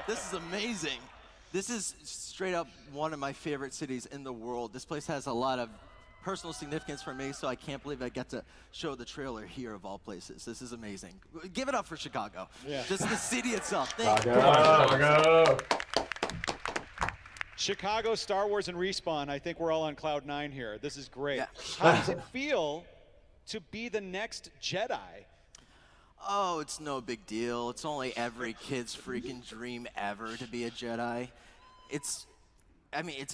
This is amazing. This is straight up one of my favorite cities in the world. This place has a lot of personal significance for me, so I can't believe I get to show the trailer here of all places. This is amazing. Give it up for Chicago. Yeah. Just the city itself. Thank you. Chicago. Chicago, Star Wars, and Respawn. I think we're all on cloud 9 here. This is great. Yeah. How does it feel to be the next Jedi? Oh, it's no big deal. It's only every kid's freaking dream ever to be a Jedi. It's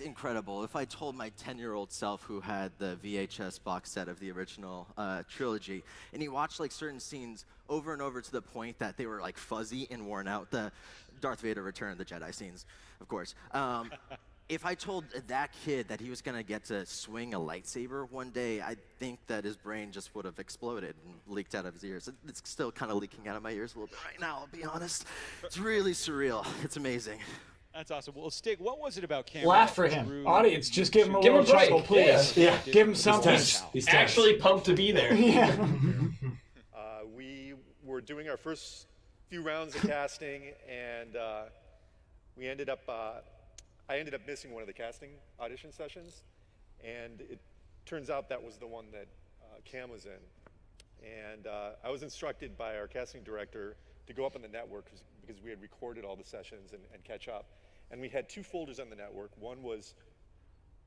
incredible. If I told my 10-year-old self who had the VHS box set of the original trilogy, and he watched like certain scenes over and over to the point that they were like fuzzy and worn out, the Darth Vader Return of the Jedi scenes, of course. If I told that kid that he was gonna get to swing a lightsaber one day, I think that his brain just would have exploded and leaked out of his ears. It's still kind of leaking out of my ears a little bit right now, I'll be honest. It's really surreal. It's amazing. That's awesome. Well, Stig, what was it about Cameron? Laugh for him. Audience, just give him a little chuckle, please. Yeah. Give him something. He's actually pumped to be there. Yeah. We were doing our first few rounds of casting, and we ended up. I ended up missing one of the casting audition sessions, and it turns out that was the one that Cam was in. And I was instructed by our casting director to go up on the network because we had recorded all the sessions and catch up. And we had 2 folders on the network. One was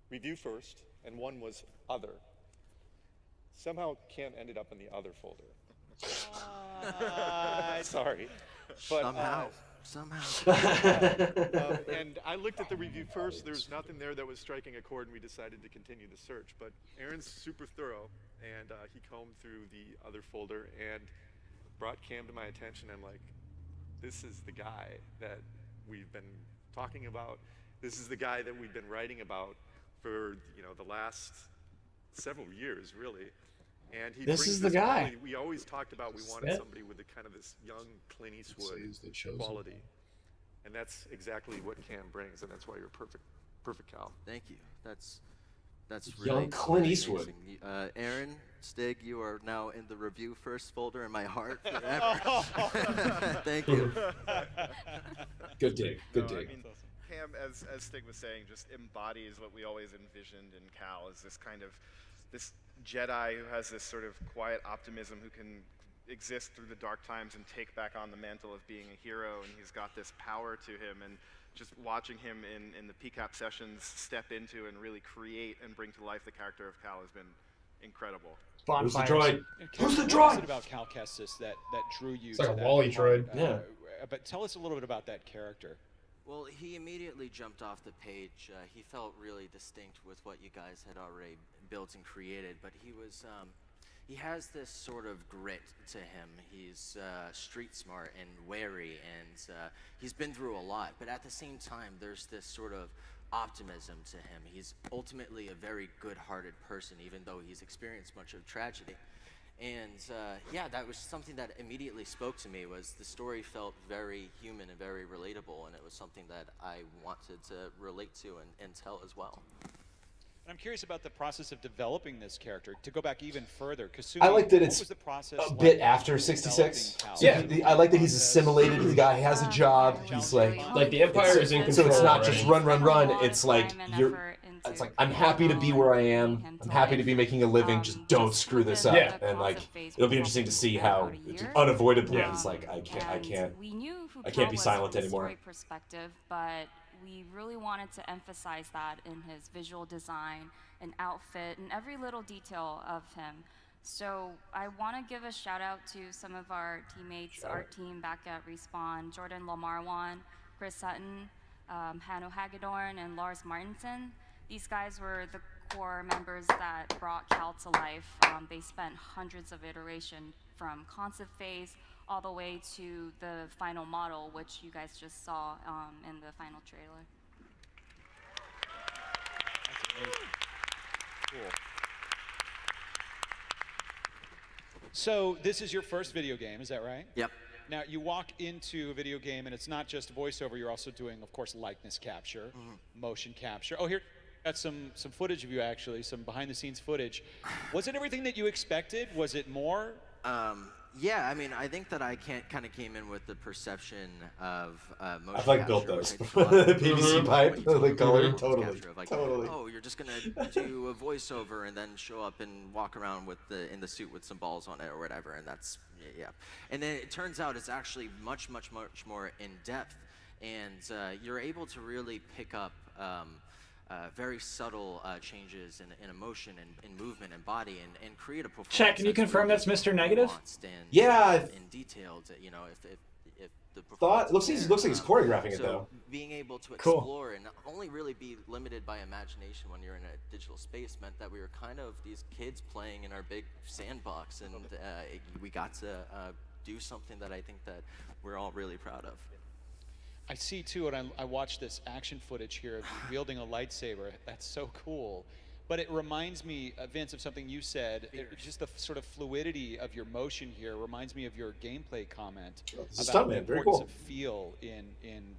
review first, and one was other. Somehow Cam ended up in the other folder. Sorry. But, Somehow. And I looked at the review first. There's nothing there that was striking a chord, and we decided to continue the search. But Aaron's super thorough, and he combed through the other folder and brought Cam to my attention. I'm like, this is the guy that we've been talking about. This is the guy that we've been writing about for the last several years, really. And he This brings is the guy. quality. We always talked about we wanted somebody with the kind of this young Clint Eastwood quality, and that's exactly what Cam brings, and that's why you're perfect, Cal. Thank you. That's really Young Clint Eastwood. amazing. Aaron, Stig, you are now in the review first folder in my heart forever. Thank you. Good dig. Good No, I dig. mean, Cam, as Stig was saying, just embodies what we always envisioned in Cal, is this kind of this Jedi who has this sort of quiet optimism, who can exist through the dark times and take back on the mantle of being a hero, and he's got this power to him, and just watching him in the PCAP sessions step into and really create and bring to life the character of Cal has been incredible. Who's the droid? Who's the droid? What was it about Cal Kestis that drew you It's to like a that Wall-E part? droid. Yeah. But tell us a little bit about that character. Well, he immediately jumped off the page. He felt really distinct with what you guys had already built and created, but he has this sort of grit to him. He's street smart and wary, and he's been through a lot, but at the same time, there's this sort of optimism to him. He's ultimately a very good-hearted person, even though he's experienced much of tragedy. And yeah, that was something that immediately spoke to me. Was the story felt very human and very relatable, and it was something that I wanted to relate to and tell as well. And I'm curious about the process of developing this character. To go back even further, I like that what it's was the process a like bit after 66. So I like that he's assimilated. The guy has a job. He's like the Empire is in control. So it's not just already. run. It's like it's like I'm happy to be where I am. I'm happy to be making a living. Just don't screw this up. Yeah. And like it'll be interesting to see how unavoidably it's like I can't be silent anymore. Perspective, but we really wanted to emphasize that in his visual design and outfit and every little detail of him. So I want to give a shout out to some of our teammates, our team back at Respawn, Jordan Lamarwan, Chris Sutton, Hanno Hagedorn, and Lars Martinson. These guys were the core members that brought Cal to life. They spent hundreds of iterations from concept phase all the way to the final model, which you guys just saw in the final trailer. That's amazing. Cool. So this is your first video game, is that right? Yep. Now you walk into a video game, and it's not just voiceover. You're also doing, of course, likeness capture, motion capture. Oh, here, got some footage of you actually, some behind-the-scenes footage. Was it everything that you expected? Was it more? Yeah, I mean, I think that I kind of came in with the perception of motion I've like capture, built those. which I think a lot of people PVC do pipe, when you talk like about color, motion totally, capture of, like, totally. oh, you're just gonna do a voiceover and then show up and walk around with in the suit with some balls on it or whatever, and that's yeah. And then it turns out it's actually much more in depth, and you're able to really pick up. Very subtle changes in emotion and in movement and body and create a performance. Chat, can you confirm that's Mr. Negative? Yeah. And detailed, you know, if the Thought looks like he's choreographing it so though. Being able to Cool. explore and only really be limited by imagination when you're in a digital space meant that we were kind of these kids playing in our big sandbox, and we got to do something that I think that we're all really proud of. I see too, and I watched this action footage here of you wielding a lightsaber. That's so cool. But it reminds me, Vince, of something you said. Just the sort of fluidity of your motion here reminds me of your gameplay comment about the importance of feel in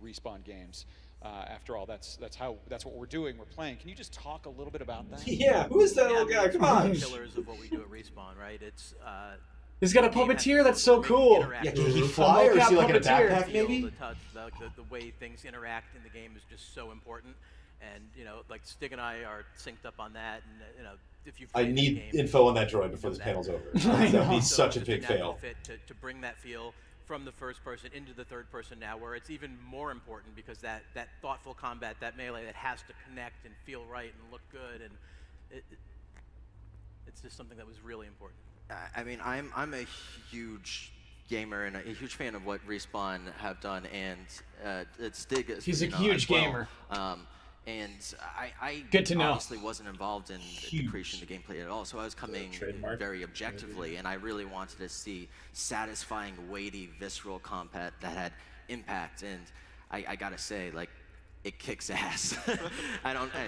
Respawn games. After all, that's what we're doing. We're playing. Can you just talk a little bit about that? Yeah, who is that little guy? Come on. Pillars of what we do at Respawn, right? It's He's got a puppeteer. That's so cool. Yeah, can he fly, or is he like in a backpack maybe? The way things interact in the game is just so important, and you know, like Stig and I are synced up on that, and you know, if you I need info on that droid before this panel's over. That'd be such a big fail. To bring that feel from the first person into the third person now, where it's even more important because that thoughtful combat, that melee that has to connect and feel right and look good, and it's just something that was really important. I mean, I'm a huge gamer and a huge fan of what Respawn have done, and Stig is. He's a huge gamer. And I Good to know. Obviously wasn't involved in the creation of the gameplay at all, so I was coming very objectively, and I really wanted to see satisfying, weighty, visceral combat that had impact, and I gotta say, like, it kicks ass.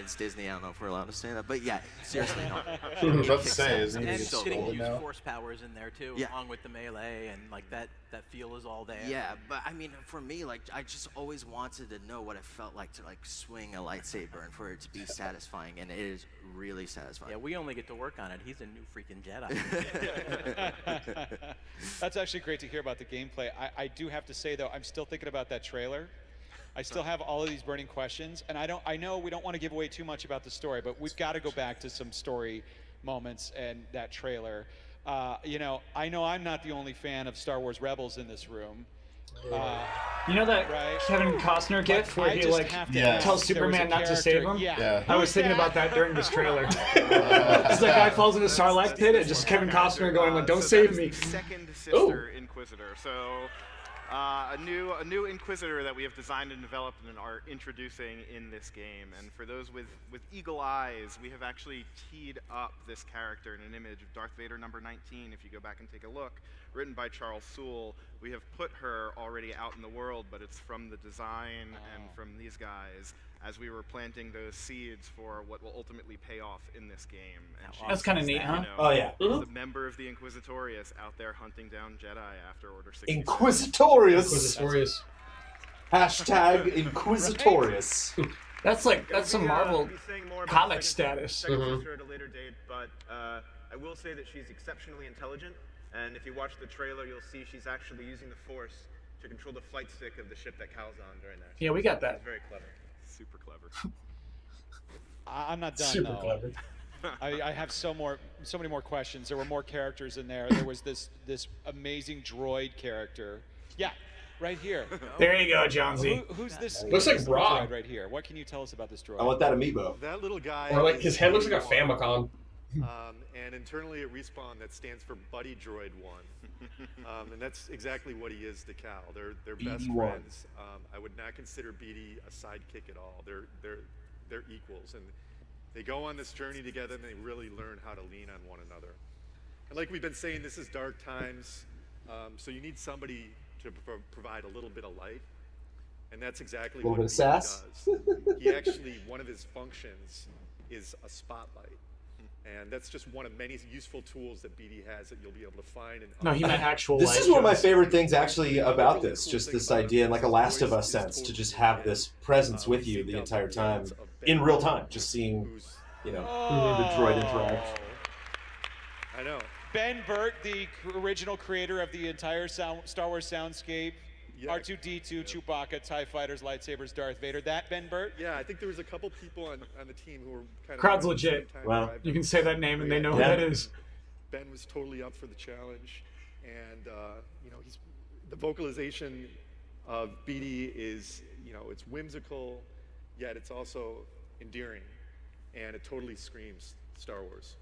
It's Disney, I don't know if we're allowed to say that, but yeah, seriously, no. I was about to say, and getting to use force powers in there too, along with the melee, and like that feel is all there. Yeah, but I mean, for me, like, I just always wanted to know what it felt like to like swing a lightsaber and for it to be satisfying, and it is really satisfying. Yeah, we only get to work on it. He's a new freaking Jedi. That's actually great to hear about the gameplay. I do have to say though, I'm still thinking about that trailer. I still have all of these burning questions, and I know we don't want to give away too much about the story, but we've got to go back to some story moments and that trailer. You know I'm not the only fan of Star Wars Rebels in this room. You know that Kevin Costner gif where he like tells Superman not to save him? Yeah. I was thinking about that during this trailer. It's that guy falls in a Sarlacc pit and just Kevin Costner going like, "Don't save me." Second sister Inquisitor. So. A new Inquisitor that we have designed and developed and are introducing in this game. And for those with eagle eyes, we have actually teed up this character in an image of Darth Vader number 19. If you go back and take a look, written by Charles Soule. We have put her already out in the world, but it's from the design and from these guys as we were planting those seeds for what will ultimately pay off in this game. And that's kind of neat, huh? Oh yeah. The member of the Inquisitorius out there hunting down Jedi after Order 66. Inquisitorius. Hashtag Inquisitorius. That's some Marvel comic status. Second sister at a later date, but I will say that she's exceptionally intelligent, and if you watch the trailer, you'll see she's actually using the Force to control the flight stick of the ship that Cal's on during that. Yeah, we got that. It's very clever. Super clever. I'm not done. Super though. clever. I have so many more questions. There were more characters in there. There was this amazing droid character. Yeah, right here. There you go, Jonesy. Who's this? Looks like Rob. Droid right here. What can you tell us about this droid? I want that amiibo. That little guy. Or like his head looks like a Famicom. And internally at Respawn, that stands for Buddy Droid 1. And that's exactly what he is to Cal. They're best friends. I would not consider BD a sidekick at all. They're equals, and they go on this journey together, and they really learn how to lean on one another. And like we've been saying, this is dark times, so you need somebody to provide a little bit of light, and that's exactly what BD does. He actually, one of his functions is a spotlight. And that's just one of many useful tools that BD has that you'll be able to find. No, he meant actual. This is one of my favorite things actually about this. Just this idea, in like a Last of Us sense, to just have this presence with you the entire time, in real time, just seeing, the droid interact. I know. Ben Burt, the original creator of the entire Star Wars soundscape. Yeah. R2-D2, Chewbacca, TIE Fighters, lightsabers, Darth Vader. That Ben Burt? Yeah, I think there was a couple people on the team who were kind of Crowd's around the same legit. time Wow. where I've You been. can say that name and they know who Yeah. that is. Ben was totally up for the challenge, and the vocalization of BD is, it's whimsical, yet it's also endearing, and it totally screams Star Wars.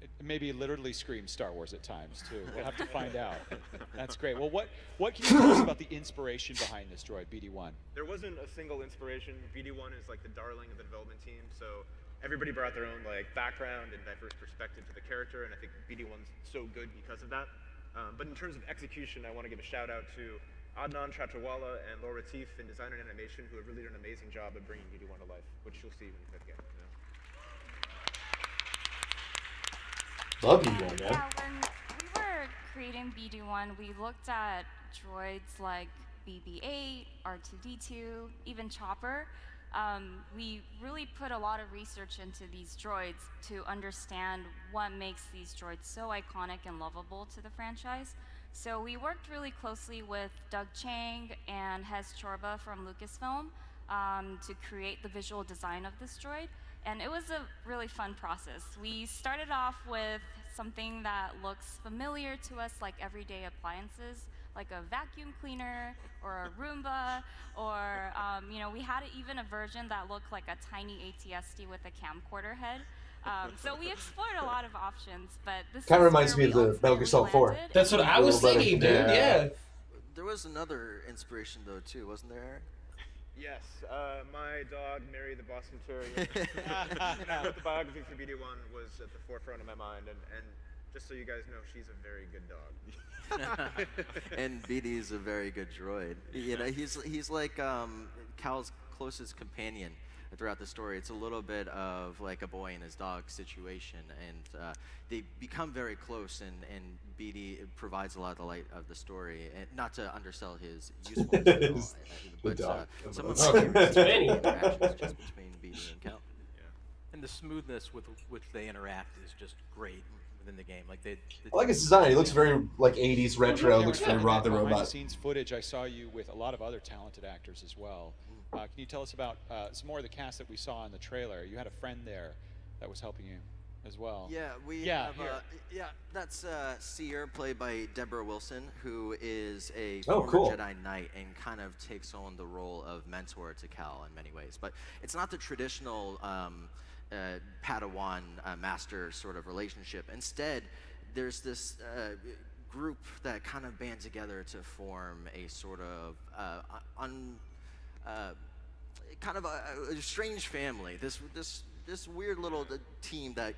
It maybe literally screams Star Wars at times, too. We'll have to find out. That's great. Well, what can you tell us about the inspiration behind this droid, BD-1? There wasn't a single inspiration. BD-1 is like the darling of the development team, so everybody brought their own background and diverse perspective to the character, and I think BD-1's so good because of that. But in terms of execution, I want to give a shout out to Adnan Chatrawala and Laura Teef in design and animation, who have really done an amazing job of bringing BD-1 to life, which you'll see when you play the game. Love BD-1, man. Yeah, when we were creating BD-1, we looked at droids like BB-8, R2-D2, even Chopper. We really put a lot of research into these droids to understand what makes these droids so iconic and lovable to the franchise. So we worked really closely with Doug Chang and Hez Chorba from Lucasfilm to create the visual design of this droid. And it was a really fun process. We started off with something that looks familiar to us, like everyday appliances, like a vacuum cleaner or a Roomba, or we had even a version that looked like a tiny ATSD with a camcorder head. So we explored a lot of options, but this Kind of is reminds where me of we the Metal Gear Solid 4. landed. That's what I was thinking, dude. Yeah. There was another inspiration though too, wasn't there? Yes, my dog, Mary the Boston Terrier. The biography for BD-1 was at the forefront of my mind, and just so you guys know, she's a very good dog. And BD is a very good droid. He's like Cal's closest companion throughout the story. It's a little bit of like a boy and his dog situation, and they become very close, and BD provides a lot of the light of the story, and not to undersell his usefulness at all, but some of my favorite interactions just between BD and Cal. And the smoothness with which they interact is just great within the game. I like his design. He looks very like 80s retro. Looks very Rob the Behind the Robot. scenes footage, I saw you with a lot of other talented actors as well. Can you tell us about some more of the cast that we saw in the trailer? You had a friend there that was helping you as well. Yeah, that's Seer, played by Deborah Wilson, who is a former Jedi Knight and kind of takes on the role of mentor to Cal in many ways. But it's not the traditional Padawan master sort of relationship. Instead, there's this group that kind of band together to form a sort of kind of a strange family. This weird little team that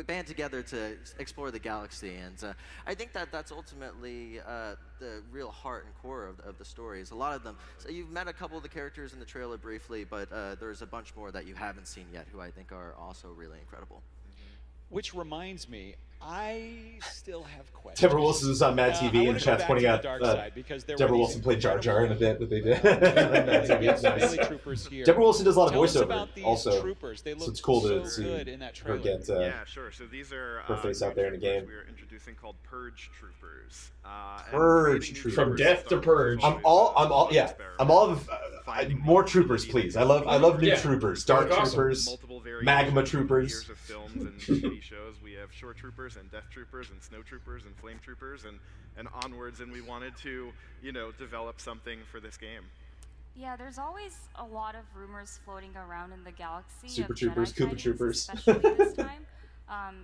band together to explore the galaxy, and I think that's ultimately the real heart and core of the stories. A lot of them. So you've met a couple of the characters in the trailer briefly, but there's a bunch more that you haven't seen yet, who I think are also really incredible. Which reminds me, I still have questions. Deborah Wilson was on Mad TV and chat's pointing out Deborah Wilson played Jar Jar in a bit that they did. Mad TV, it's nice. Deborah Wilson does a lot of voiceover also, so it's cool to see her get yeah, sure. So these are her face out there in the game. We're introducing called Purge Troopers. Purge Troopers. From death to purge. I'm all of more troopers, please. I love new troopers, dark troopers, magma troopers. Years of films and TV shows. We have shore troopers and death troopers and snow troopers and flame troopers and onwards, and we wanted to, develop something for this game. Yeah, there's always a lot of rumors floating around in the galaxy. Super of troopers, Jedi Koopa sightings, troopers. especially this time.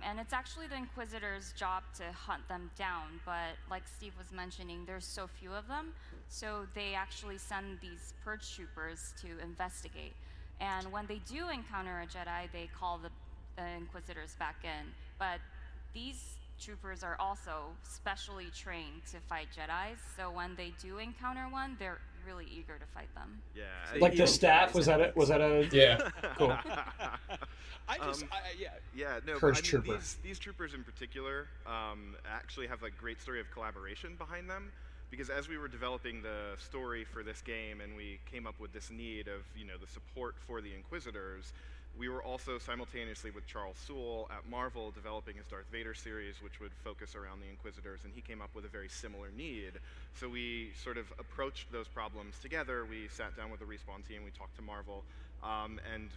And it's actually the Inquisitor's job to hunt them down, but like Steve was mentioning, there's so few of them, so they actually send these purge troopers to investigate. And when they do encounter a Jedi, they call the Inquisitors back in. But these troopers are also specially trained to fight Jedis, so when they do encounter one, they're really eager to fight them. Yeah. Like the staff, was that a Yeah. Cool. Purge trooper. These troopers in particular actually have a great story of collaboration behind them, because as we were developing the story for this game and we came up with this need of the support for the Inquisitors, we were also simultaneously with Charles Soule at Marvel developing his Darth Vader series, which would focus around the Inquisitors, and he came up with a very similar need. So we sort of approached those problems together. We sat down with the Respawn team, we talked to Marvel, and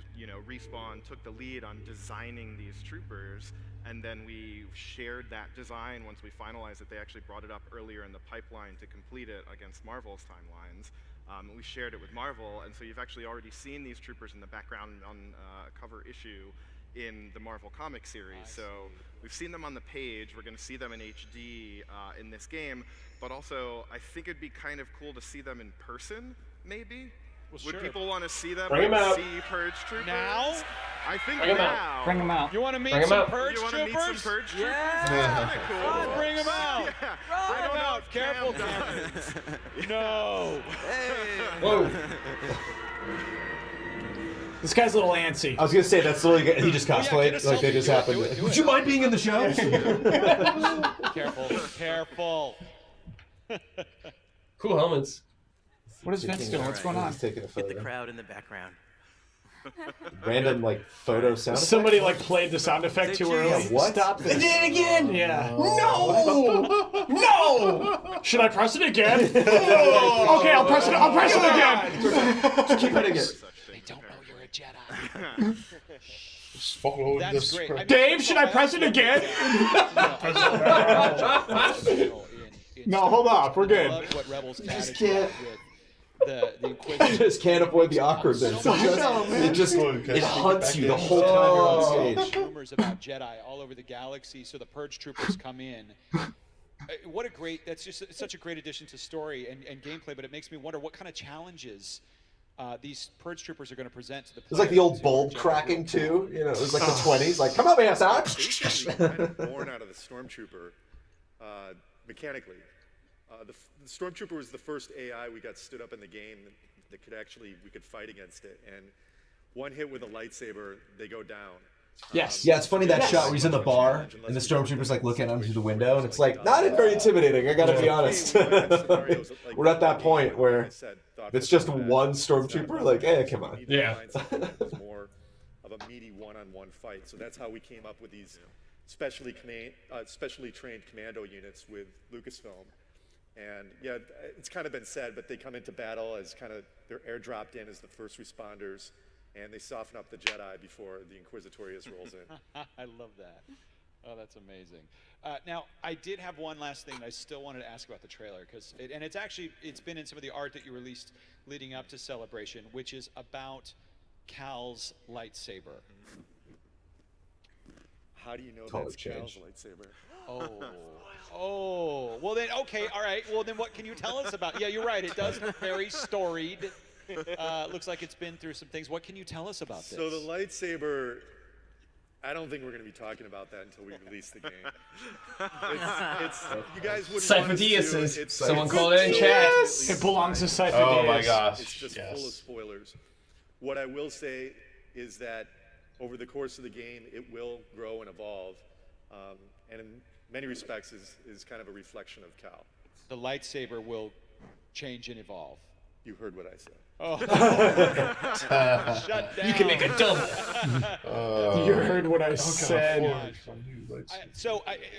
Respawn took the lead on designing these troopers, and then we shared that design once we finalized it. They actually brought it up earlier in the pipeline to complete it against Marvel's timelines. We shared it with Marvel, and so you've actually already seen these troopers in the background on a cover issue in the Marvel comic series. So we've seen them on the page. We're going to see them in HD in this game, but also I think it'd be kind of cool to see them in person, maybe. Well, Would sure. people want to see them? Bring 'em out. See Purge Troopers? Now? I think Bring 'em out. now. Bring them out. You want to meet Bring 'em some out. Purge You want to meet Troopers? some Purge Troopers? Yeah. That's kinda cool. Bring them out. Yeah. Bring I don't 'em know out. if Careful, Cam Cameron. does. No. Whoa. This guy's a little antsy. I was gonna say that's literally he just Oh, yeah, cosplayed get a like they selfie. just Do it, happened. do it, do Would it. you mind being in the show? Careful. Careful. Cool helmets. What is Vince doing? What's going on? He's taking a Get the photo. crowd in the background. Random like photo sound. Somebody like played the sound effect too early. What? Stop They this. did it again. Yeah. No! No! Should I press it again? Okay, I'll press it. I'll press it again. Just keep hitting it. They don't know you're a Jedi. Just follow That's this. great. I mean, Dave, should I press it again? No, hold off. We're I good. love what Rebels added can't- with the You Inquisitors. just can't avoid the awkwardness. It just it hunts you the whole time you're on stage. Rumors about Jedi all over the galaxy, so the Purge Troopers come in. What a great! That's just it's such a great addition to story and gameplay. But it makes me wonder what kind of challenges these Purge Troopers are going to present to the. It's like the old bulb cracking too. You know, it was like the 20s. Like, come on, man, son. Basically kind of born out of the Stormtrooper mechanically. The Stormtrooper was the first AI we got stood up in the game that could actually, we could fight against it. And one hit with a lightsaber, they go down. Yes. Yeah, it's funny that shot where he's in the bar and the stormtroopers like looking at him through the window, and it's like not very intimidating. I gotta be honest. We're at that point where it's just one stormtrooper. Like, hey, come on. Yeah. It's more of a meaty one-on-one fight. So that's how we came up with these specially trained commando units with Lucasfilm. And yeah, it's kind of been said, but they come into battle as kind of they're airdropped in as the first responders, and they soften up the Jedi before the Inquisitorius rolls in. I love that. Oh, that's amazing. Now, I did have one last thing that I still wanted to ask about the trailer, because it's been in some of the art that you released leading up to Celebration, which is about Cal's lightsaber. How do you know Call that's it change. Cal's lightsaber? Oh, well then, okay, all right. Well then, what can you tell us about? Yeah, you're right. It does look very storied. Looks like it's been through some things. What can you tell us about this? So the lightsaber, I don't think we're going to be talking about that until we release the game. It's you guys wouldn't want us to. Cypher Someone called it in chat. It belongs to Cypher Oh my gosh. It's just yes. full of spoilers. What I will say is that over the course of the game, it will grow and evolve, and in many respects is kind of a reflection of Cal. The lightsaber will change and evolve. You heard what I said. Oh. Shut down. You can make a double. You heard what I said.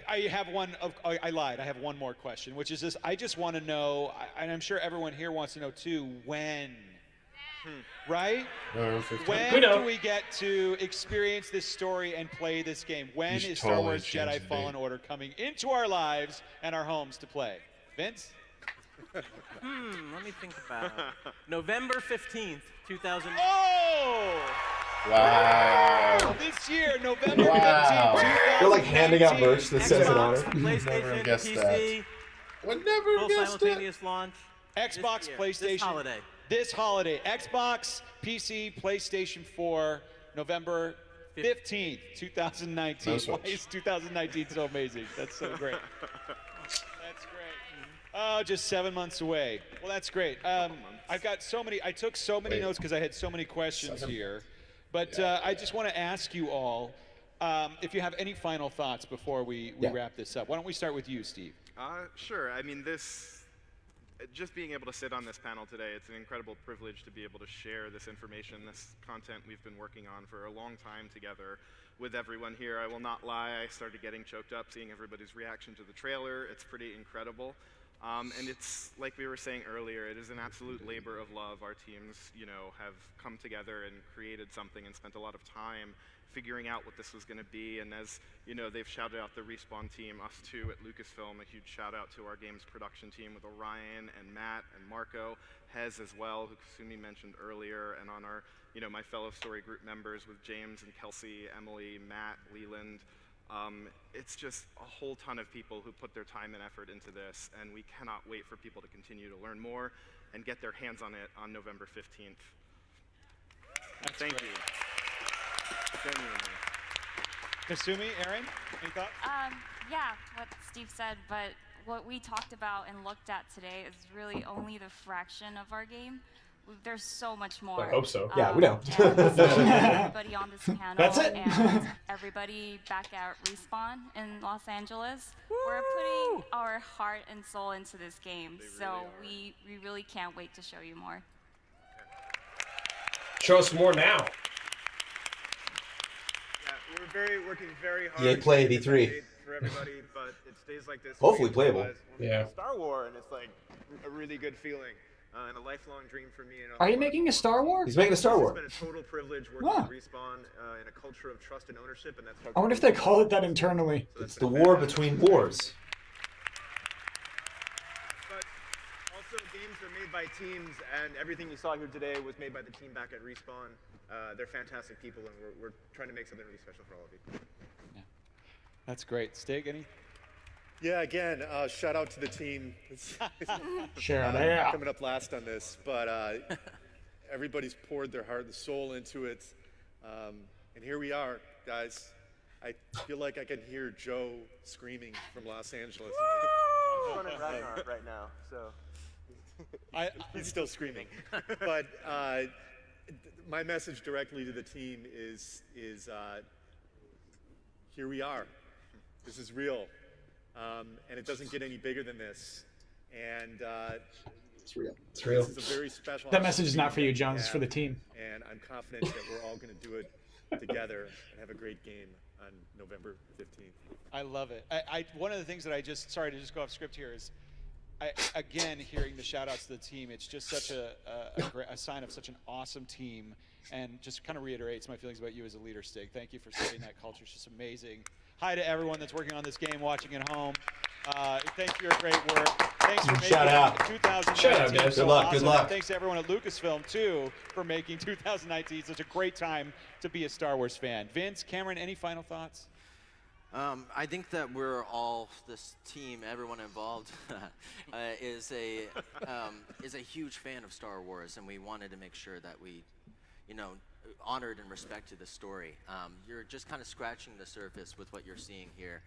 I have one. I lied. I have one more question, which is this. I just want to know, and I'm sure everyone here wants to know too, when? Right? When do we get to experience this story and play this game? When is Star Wars Jedi Fallen Order coming into our lives and our homes to play? Vince? Let me think about it. November 15th, 2000. Oh! Wow. This year, November 15th, Wow. 2019. They're like handing out merch that says in honor. PlayStation, Never guessed PC, that. Would never full guessed it. simultaneous launch. Xbox, this year, PlayStation. This holiday. This holiday. Xbox, PC, PlayStation 4, November 15th, 2019. No Why Switch. is 2019 so amazing? That's so great. That's great. Oh, just 7 months away. Well, that's great. I've got so many. I took so many notes because I had so many questions here. But I just want to ask you all if you have any final thoughts before we wrap this up. Why don't we start with you, Steve? Sure. I mean, this just being able to sit on this panel today, it's an incredible privilege to be able to share this information, this content we've been working on for a long time together with everyone here. I will not lie, I started getting choked up seeing everybody's reaction to the trailer. It's pretty incredible. And it's, like we were saying earlier, it is an absolute labor of love. Our teams, you know, have come together and created something and spent a lot of time figuring out what this was going to be. And as, you know, they've shouted out the Respawn team, us too at Lucasfilm, a huge shout out to our games production team with Orion and Matt and Marco, Hez as well, who Kasumi mentioned earlier, and on our, you know, my fellow story group members with James and Kelsey, Emily, Matt, Leland. It's just a whole ton of people who put their time and effort into this, and we cannot wait for people to continue to learn more and get their hands on it on November 15th. Thank you. Genuinely. Kasumi, Aaron, any thoughts? Yeah, what Steve said, but what we talked about and looked at today is really only the fraction of our game. There's so much more. I hope so. Yeah, we know. Everybody on this panel. That's it. And everybody back at Respawn in Los Angeles. We're putting our heart and soul into this game. So we really can't wait to show you more. Show us more now. Yeah, we're working very hard. EA Play to V3. for everybody, but it stays like this. Hopefully playable. Yeah. Star Wars, and it's like a really good feeling. And a lifelong dream for me. Are you making a Star Wars? He's making a Star Wars. It's been a total privilege working at Respawn in a culture of trust and ownership, and that's how I wonder if they call it that internally. It's the war between wars. But also, games are made by teams, and everything you saw here today was made by the team back at Respawn. They're fantastic people, and we're trying to make something really special for all of you. Yeah. That's great. Stig, any? Yeah, again, shout out to the team. Coming up last on this, but everybody's poured their heart and soul into it, and here we are, guys. I feel like I can hear Joe screaming from Los Angeles. I'm running Ragnarok right now, so he's still screaming. But my message directly to the team is here we are. This is real. And it doesn't get any bigger than this. And it's real. It's real. This is a very special. That message is not for you, Jones. It's for the team. And I'm confident that we're all going to do it together and have a great game on November 15th. I love it. One of the things that I just, sorry to just go off script here, is again, hearing the shout outs to the team, it's just such a sign of such an awesome team, and just kind of reiterates my feelings about you as a leader, Stig. Thank you for setting that culture. It's just amazing. Hi to everyone that's working on this game, watching at home. Thanks for your great work. Thanks for making 2019 Shout out, guys. so Good luck. awesome. Good luck. And thanks to everyone at Lucasfilm, too, for making 2019 such a great time to be a Star Wars fan. Vince, Cameron, any final thoughts? I think that we're all, this team, everyone involved, is a huge fan of Star Wars, and we wanted to make sure that we, you know, honored and respected the story. You're just kind of scratching the surface with what you're seeing here.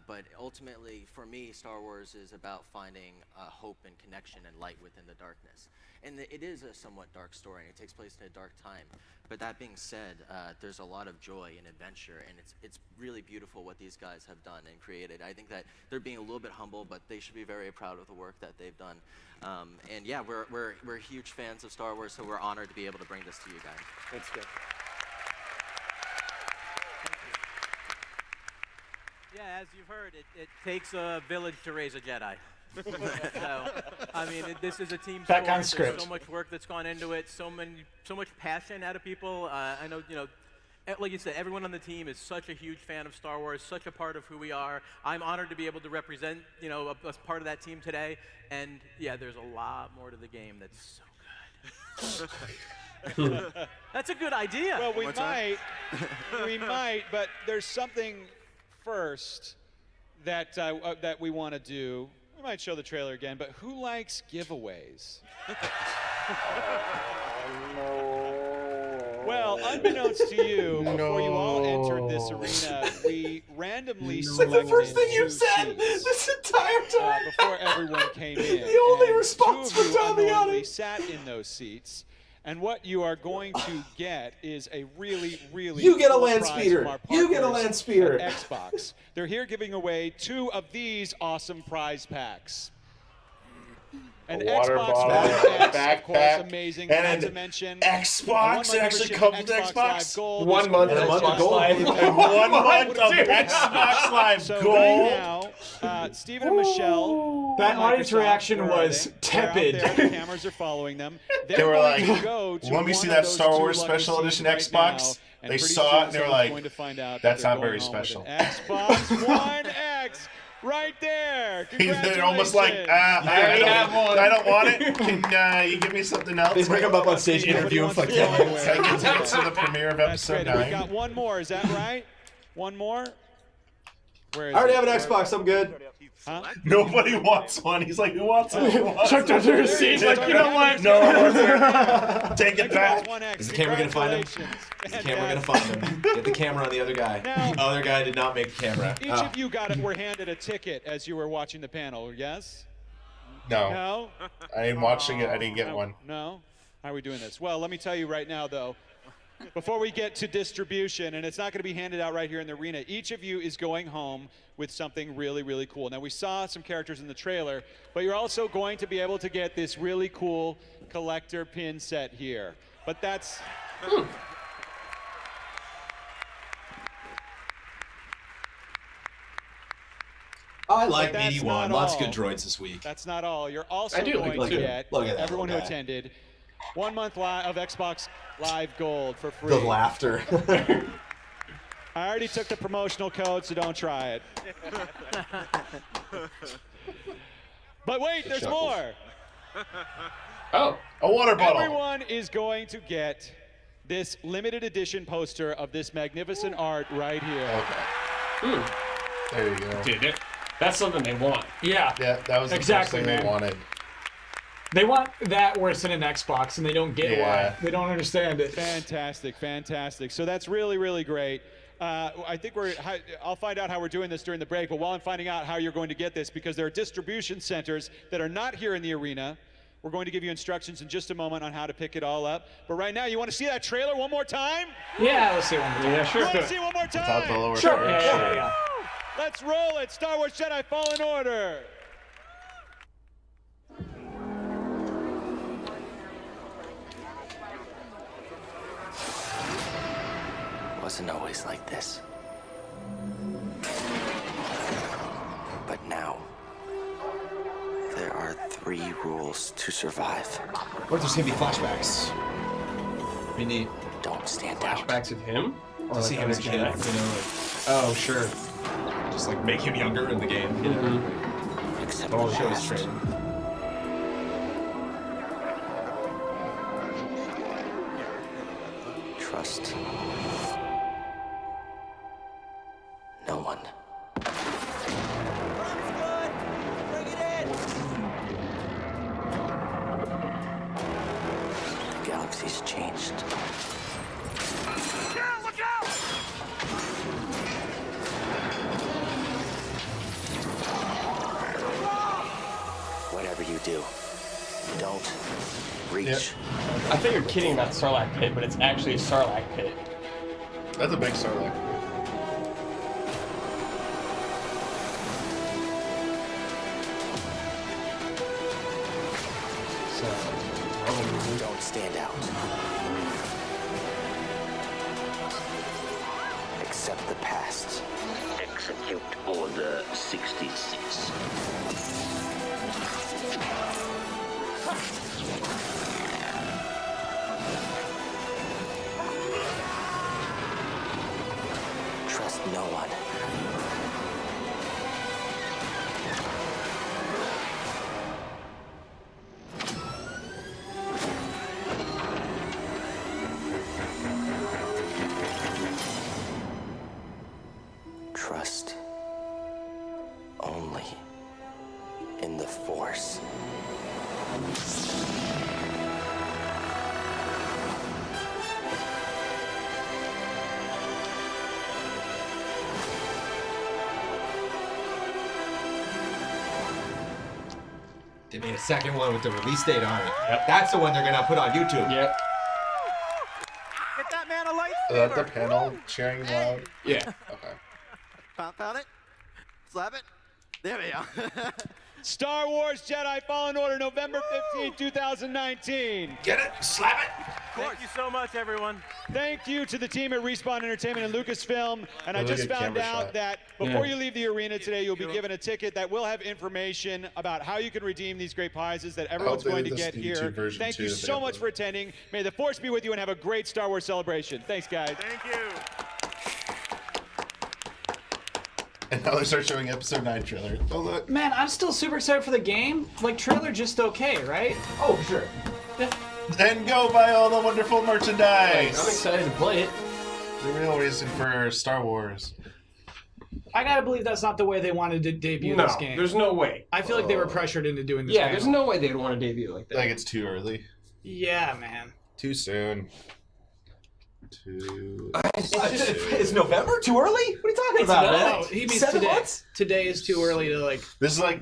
But ultimately, for me, Star Wars is about finding hope and connection and light within the darkness. And it is a somewhat dark story, and it takes place in a dark time. But that being said, there's a lot of joy and adventure, and it's really beautiful what these guys have done and created. I think that they're being a little bit humble, but they should be very proud of the work that they've done. And yeah, we're huge fans of Star Wars, so we're honored to be able to bring this to you guys. That's good. Yeah, as you've heard, it takes a village to raise a Jedi. So, I mean, this is a team sport. There's so much work that's gone into it, so much passion out of people. I know, you know, like you said, everyone on the team is such a huge fan of Star Wars, such a part of who we are. I'm honored to be able to represent, you know, a part of that team today. And yeah, there's a lot more to the game that's so good. That's a good idea. Well, we might, but there's something first that that we want to do. We might show the trailer again, but who likes giveaways? Well, unbeknownst to you, before you all entered this arena, we randomly selected the first thing you've said seats, this entire time. before everyone came in. The only and response two of from you Damiani unknowingly sat in those seats. And what you are going to get is a really, really You get a cool land prize speeder. from our You get a partners land speeder. at Xbox. They're here giving away 2 of these awesome prize packs. An water Xbox bottle, One a X, of course, backpack, amazing. and Not an to mention Xbox. It actually comes with Xbox. Live Gold. 1 month And a month of Xbox gold. Live. And 1 month of Xbox Live So Gold. right now, Steven and Michelle. That from audience Microsoft, reaction where are was they? tepid. They're out there, the cameras are following them. They were going like, to go to let me one see of that those Star two Wars lucky Special seats Edition right Xbox. now, They pretty saw soon it and they were someone's like, going to find out that's that not they're very going home with special. an Xbox One X. Right there. They're almost like, I don't want it. Can you give me something else? They bring him up on stage, interview him, fuck yeah. Take it to the premiere of That's episode great. We 9. got one more. Is that right? One more? Where is I already it? have an Xbox. I'm good. Huh? Nobody wants one. He's like, who wants it? Who wants Chucked it? under his seat, like, you know what? No one wants it. Take it back. Is the camera gonna find him? Is the camera gonna find him? Get the camera on the other guy. The other guy did not make the camera. Each of you were handed a ticket as you were watching the panel, yes? No. No? I ain't watching it. I didn't get one. No? How are we doing this? Well, let me tell you right now, though, before we get to distribution, and it's not going to be handed out right here in the arena, each of you is going home with something really, really cool. Now, we saw some characters in the trailer, but you're also going to be able to get this really cool collector pin set here. But that's... I like But that's BD1. not Lots of all. good droids this week. That's not all. You're also I do going like to it. get, Look at that everyone who little guy. attended, 1 month of Xbox Live Gold for free. The laughter. I already took the promotional code, so don't try it. But wait, there's more. Oh, a water bottle. Everyone is going to get this limited edition poster of this magnificent art right here. Okay. There you go. Dude, that's something they want. Yeah. Yeah, that was the Exactly, first thing man. they wanted. They want that where it's in an Xbox, and they don't get why. They don't understand it. Fantastic, fantastic. So that's really, really great. I think I'll find out how we're doing this during the break, but while I'm finding out how you're going to get this, because there are distribution centers that are not here in the arena, we're going to give you instructions in just a moment on how to pick it all up. But right now, you want to see that trailer one more time? Yeah, let's see one more time. Yeah, sure. You want to see it one more Without the time? lower Sure. third. Yeah. Let's roll it. Star Wars Jedi Fallen Order. Wasn't always like this. But now, there are 3 rules to survive. What if there's gonna be flashbacks? We need Don't stand out. Flashbacks of him? Or to see him as a kid. You know, Oh, sure. just like make him younger in the game. Except The whole the show is past. training. Trust no one. The galaxy's changed. Look out! Whatever you do, don't reach. I thought you were kidding about Sarlacc pit, but it's actually a Sarlacc pit. That's a big Sarlacc. Don't stand out. Accept the past. Execute Order 66. Trust no one. Trust only in the Force. They made a second one with the release date on it. Yep. That's the one they're gonna put on YouTube. Yep. Get that man a light. Is that the panel cheering loud? Yeah. Okay. Found it? Slap it? There we go. Star Wars Jedi Fallen Order, November 15, 2019. Get it? Slap it? Thank you so much, everyone. Thank you to the team at Respawn Entertainment and Lucasfilm. And I Really just good found camera out shot. that before you leave the arena today, you'll be given a ticket that will have information about how you can redeem these great prizes that everyone's they going did to this get YouTube here. version Thank too you that they so much uploaded. for attending. May the Force be with you and have a great Star Wars celebration. Thanks, guys. Thank you. And now they start showing episode 9 trailer. Oh, look. Man, I'm still super excited for the game. Like, trailer just okay, right? Oh, for sure. And go buy all the wonderful merchandise. I'm excited to play it. The real reason for Star Wars. I gotta believe that's not the way they wanted to debut No, this game. there's no way. I feel like they were pressured into doing this Yeah, game. there's no way they'd want to debut like that. Like it's too early. Yeah, man. Too soon. Too. It's November? Too early? What are you talking about, man? No, he means 7 today. months? Today is too early to, like... This is like.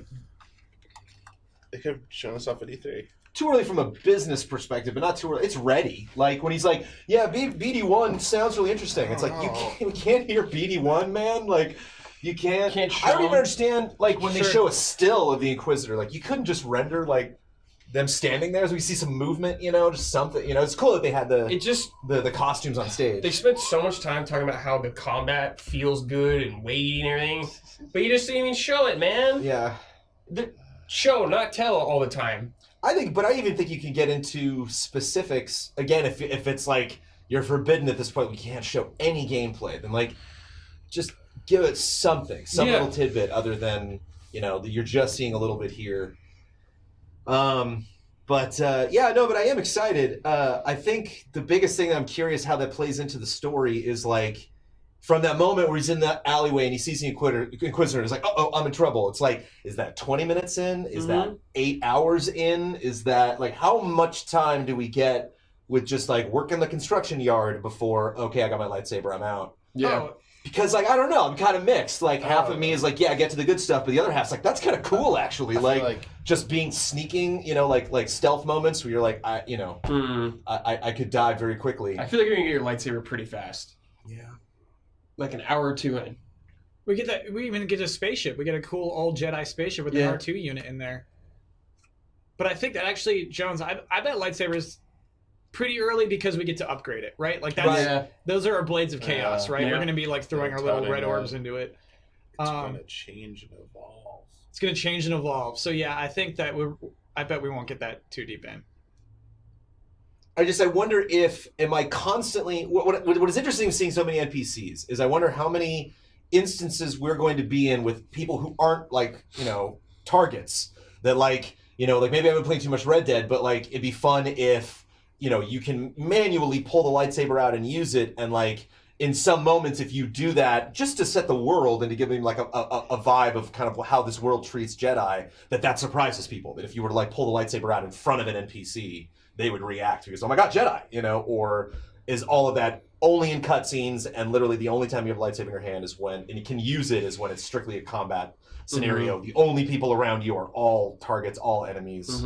They could have shown us off at E3. Too early from a business perspective, but not too early. It's ready. Like when he's like, "Yeah, BD1 sounds really interesting." It's like you can't hear BD1, man. Like you can't. Show I don't even him. understand. Like when they show a still of the Inquisitor, like you couldn't just render like them standing there, so we see some movement. You know, just something. You know, it's cool that they had the costumes on stage. They spent so much time talking about how the combat feels good and weighty and everything, but you just didn't even show it, man. Yeah. Show, not tell all the time. But I even think you can get into specifics again if it's like you're forbidden at this point. We can't show any gameplay. Then like, just give it some little tidbit other than you're just seeing a little bit here. But I am excited. I think the biggest thing that I'm curious how that plays into the story is like from that moment where he's in the alleyway and he sees the Inquisitor and he's like, oh, I'm in trouble. It's like, is that 20 minutes in? Is that 8 hours in? Is that like, how much time do we get with just like working the construction yard before, okay, I got my lightsaber, I'm out? Yeah. Because like, I don't know, I'm kind of mixed. Like half of me is like, yeah, get to the good stuff. But the other half's like, that's kind of cool actually. Like just being sneaking, like stealth moments where you're like, I could die very quickly. I feel like you're gonna get your lightsaber pretty fast. Yeah. Like an hour or two in. We even get a spaceship. We get a cool old Jedi spaceship with an R2 unit in there. But I think that actually, Jones, I bet lightsabers pretty early because we get to upgrade it, right? Like that's those are our blades of chaos, right? We're gonna be like throwing our little red orbs into it. It's gonna change and evolve. It's gonna change and evolve. So yeah, I think that I bet we won't get that too deep in. I wonder if am I constantly what is interesting seeing so many NPCs is I wonder how many instances we're going to be in with people who aren't like targets that like maybe I've been playing too much Red Dead, but like it'd be fun if you can manually pull the lightsaber out and use it, and like in some moments if you do that just to set the world and to give them like a vibe of kind of how this world treats Jedi, that surprises people, that if you were to like pull the lightsaber out in front of an NPC they would react because, oh my god, Jedi, or is all of that only in cutscenes and literally the only time you have a lightsaber in your hand is when, and you can use it is when it's strictly a combat scenario. The only people around you are all targets, all enemies,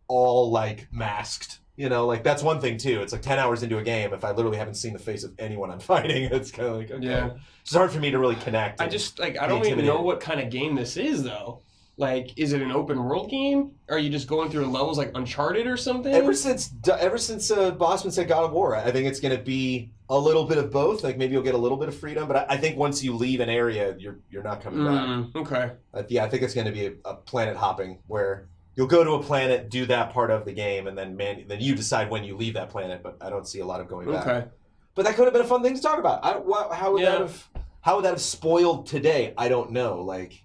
all like masked, like that's one thing too. It's like 10 hours into a game, if I literally haven't seen the face of anyone I'm fighting, it's kind of like, okay. It's hard for me to really connect. I just like, I don't even know what kind of game this is though. Like, is it an open world game? Are you just going through levels like Uncharted or something? Ever since Bossman said God of War, I think it's going to be a little bit of both. Like maybe you'll get a little bit of freedom, but I think once you leave an area, you're not coming back. Okay. I think it's going to be a planet hopping where you'll go to a planet, do that part of the game, and then you decide when you leave that planet. But I don't see a lot of going back. Okay. But that could have been a fun thing to talk about. How would that have spoiled today? I don't know. Like.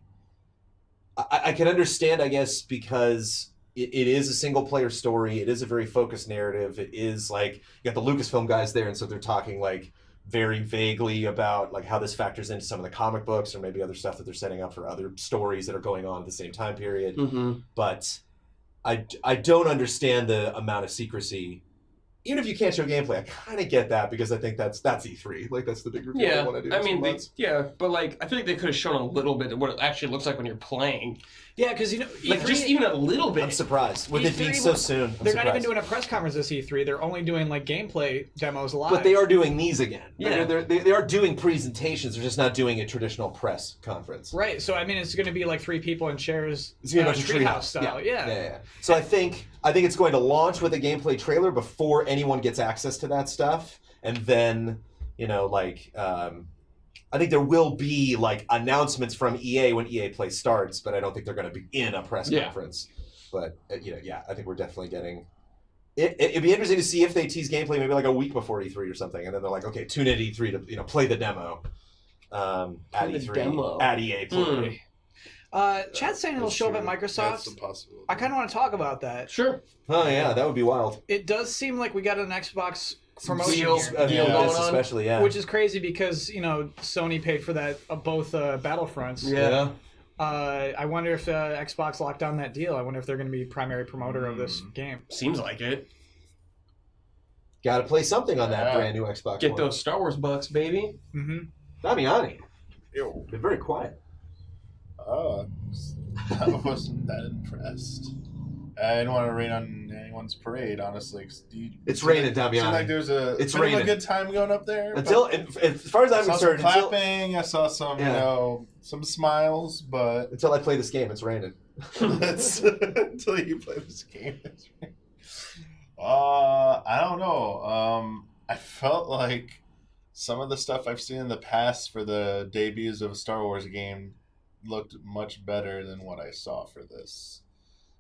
I can understand, I guess, because it is a single-player story. It is a very focused narrative. It is like, you got the Lucasfilm guys there, and so they're talking like very vaguely about like how this factors into some of the comic books or maybe other stuff that they're setting up for other stories that are going on at the same time period. But I don't understand the amount of secrecy even if you can't show gameplay, I kind of get that because I think that's E3. Like that's the big reveal Yeah, they want to do. I mean, but like I feel like they could have shown a little bit of what it actually looks like when you're playing. Yeah, because like E3, just even a little bit. I'm surprised with it being so soon. They're not even doing a press conference this E3. They're only doing like gameplay demos live. But they are doing these again. Yeah. They are doing presentations. They're just not doing a traditional press conference. Right. So I mean, it's going to be like 3 people in chairs. It's gonna be a bunch of treehouse style. Yeah. So I think it's going to launch with a gameplay trailer before anyone gets access to that stuff, and then I think there will be like announcements from EA when EA Play starts, but I don't think they're going to be in a press conference. But I think we're definitely getting. It'd be interesting to see if they tease gameplay maybe like a week before E3 or something, and then they're like, okay, tune in at E3 to play the demo at E3 at EA Play. Chad's saying it'll show up at Microsoft. I kind of want to talk about that. Sure. Oh yeah, that would be wild. It does seem like we got an Xbox promotion deal going on, especially, yeah. Which is crazy because Sony paid for that both Battlefronts. Yeah. I wonder if Xbox locked down that deal. I wonder if they're going to be primary promoter of this game. Seems like it. Got to play something on that brand new Xbox. Get those Star Wars bucks, baby. Mm-hmm. Damiani. Been very quiet. I wasn't that impressed. I didn't want to rain on anyone's parade, honestly. It's raining, Damiani. Seemed like there's a good time going up there. As far as I'm concerned, some clapping. I saw some, some smiles, but until I play this game, it's raining. Until you play this game, it's raining. I don't know. I felt like some of the stuff I've seen in the past for the debuts of a Star Wars game looked much better than what I saw for this.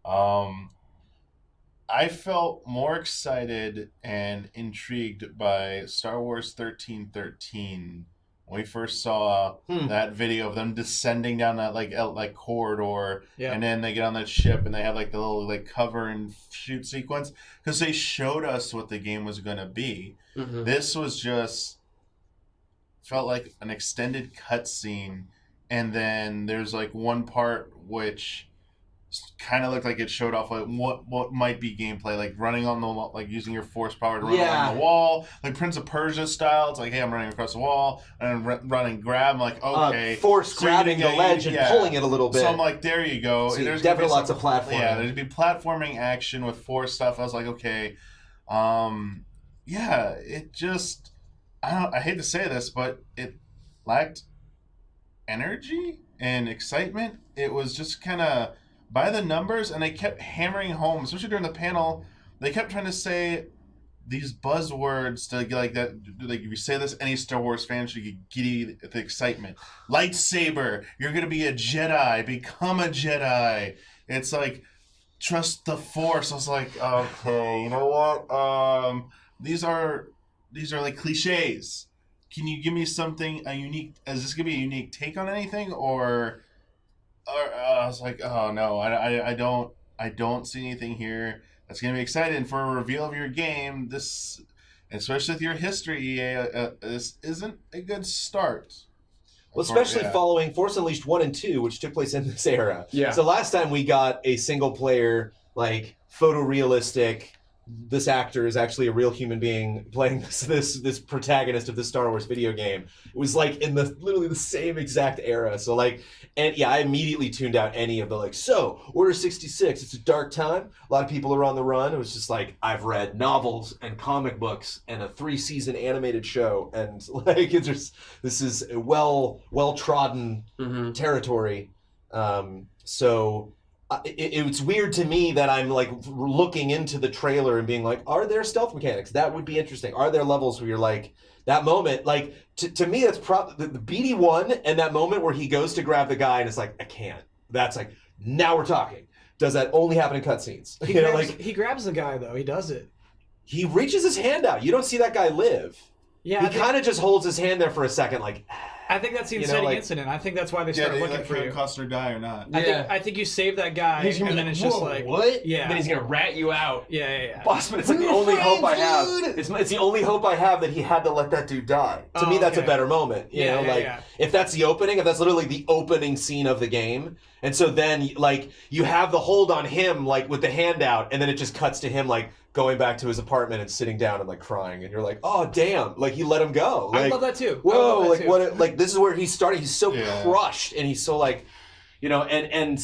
I felt more excited and intrigued by Star Wars 1313 when we first saw that video of them descending down that like corridor, and then they get on that ship and they have like the little like cover and shoot sequence because they showed us what the game was going to be. Mm-hmm. This was just felt like an extended cutscene, and then there's like one part which kind of looked like it showed off like what might be gameplay, like running on the like using your force power to run along the wall, like Prince of Persia style. It's like, hey, I'm running across the wall and run and grab. I'm like, okay, force grabbing the ledge and pulling it a little bit. So I'm like, there you go. So there's definitely lots of platforming. Yeah, there'd be platforming action with force stuff. I was like, okay, it just I hate to say this, but it lacked energy and excitement. It was just kind of by the numbers, and they kept hammering home, especially during the panel. They kept trying to say these buzzwords to like that. Like if you say this, any Star Wars fan should get giddy at the excitement. Lightsaber, you're gonna be a Jedi. Become a Jedi. It's like trust the Force. I was like, okay, you know what? These are like cliches. Can you give me something unique? Is this gonna be a unique take on anything, or I was like, oh no, I don't see anything here that's gonna be exciting for a reveal of your game. This, especially with your history, EA, this isn't a good start. Well, especially following Force Unleashed 1 and 2, which took place in this era. Yeah. So last time we got a single player, like photorealistic, this actor is actually a real human being playing this protagonist of the Star Wars video game. It was like in literally the same exact era. So like, and yeah, I immediately tuned out any of the like, so Order 66, it's a dark time. A lot of people are on the run. It was just like, I've read novels and comic books and a 3-season animated show. And like, it's just, this is a well-trodden territory. So it's weird to me that I'm like looking into the trailer and being like, are there stealth mechanics? That would be interesting. Are there levels where you're like, that moment, like to me, that's probably the BD1 and that moment where he goes to grab the guy and it's like, I can't. That's like, now we're talking. Does that only happen in cutscenes? He grabs the guy though. He does it. He reaches his hand out. You don't see that guy live. Yeah, he kind of just holds his hand there for a second, like. I think that's the inciting incident. I think that's why they started looking for you. Custer die or not? I think you save that guy, and then it's just like what? Yeah. And then he's gonna rat you out. Yeah. Bossman, it's like the only hope I have. It's the only hope I have that he had to let that dude die. To me, that's a better moment. You know, if that's the opening, if that's literally the opening scene of the game, and so then like you have the hold on him like with the handout, and then it just cuts to him like going back to his apartment and sitting down and like crying, and you're like, oh damn, like he let him go. Like, I love that too. Whoa, that like too. what? Like this is where he started. He's so crushed, and he's so like, you know, and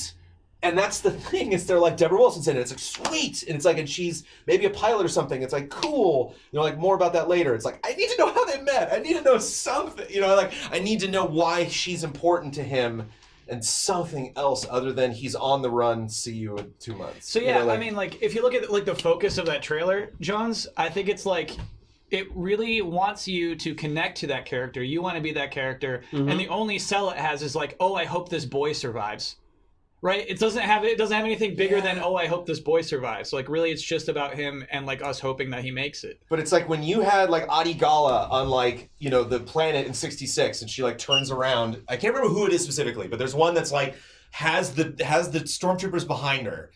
that's the thing is they're like Deborah Wilson's in it. It's like sweet, and it's like, and she's maybe a pilot or something. It's like cool, you know, like more about that later. It's like I need to know how they met. I need to know something, you know, like I need to know why she's important to him. And something else other than he's on the run. See you in 2 months. So yeah, you know, like, I mean, like if you look at like the focus of that trailer, Jones, I think it's like it really wants you to connect to that character. You want to be that character, and the only sell it has is like, oh, I hope this boy survives. Right? It doesn't have anything bigger than, oh, I hope this boy survives. So like really it's just about him and like us hoping that he makes it. But it's like when you had like Adi Gala on like, you know, the planet in 66 and she like turns around. I can't remember who it is specifically, but there's one that's like has the stormtroopers behind her.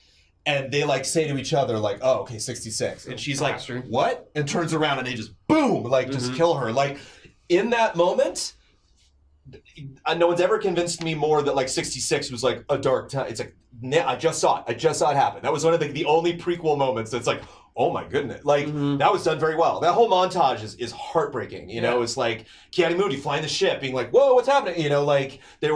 And they like say to each other like, oh, okay, 66. And she's like, what? And turns around and they just boom, like just kill her. Like in that moment, no one's ever convinced me more that like 66 was like a dark time. It's like I just saw it happen. That was one of the only prequel moments that's like, oh my goodness, like that was done very well. That whole montage is heartbreaking. You know, it's like Keanu Moody flying the ship, being like, whoa, what's happening? You know, like they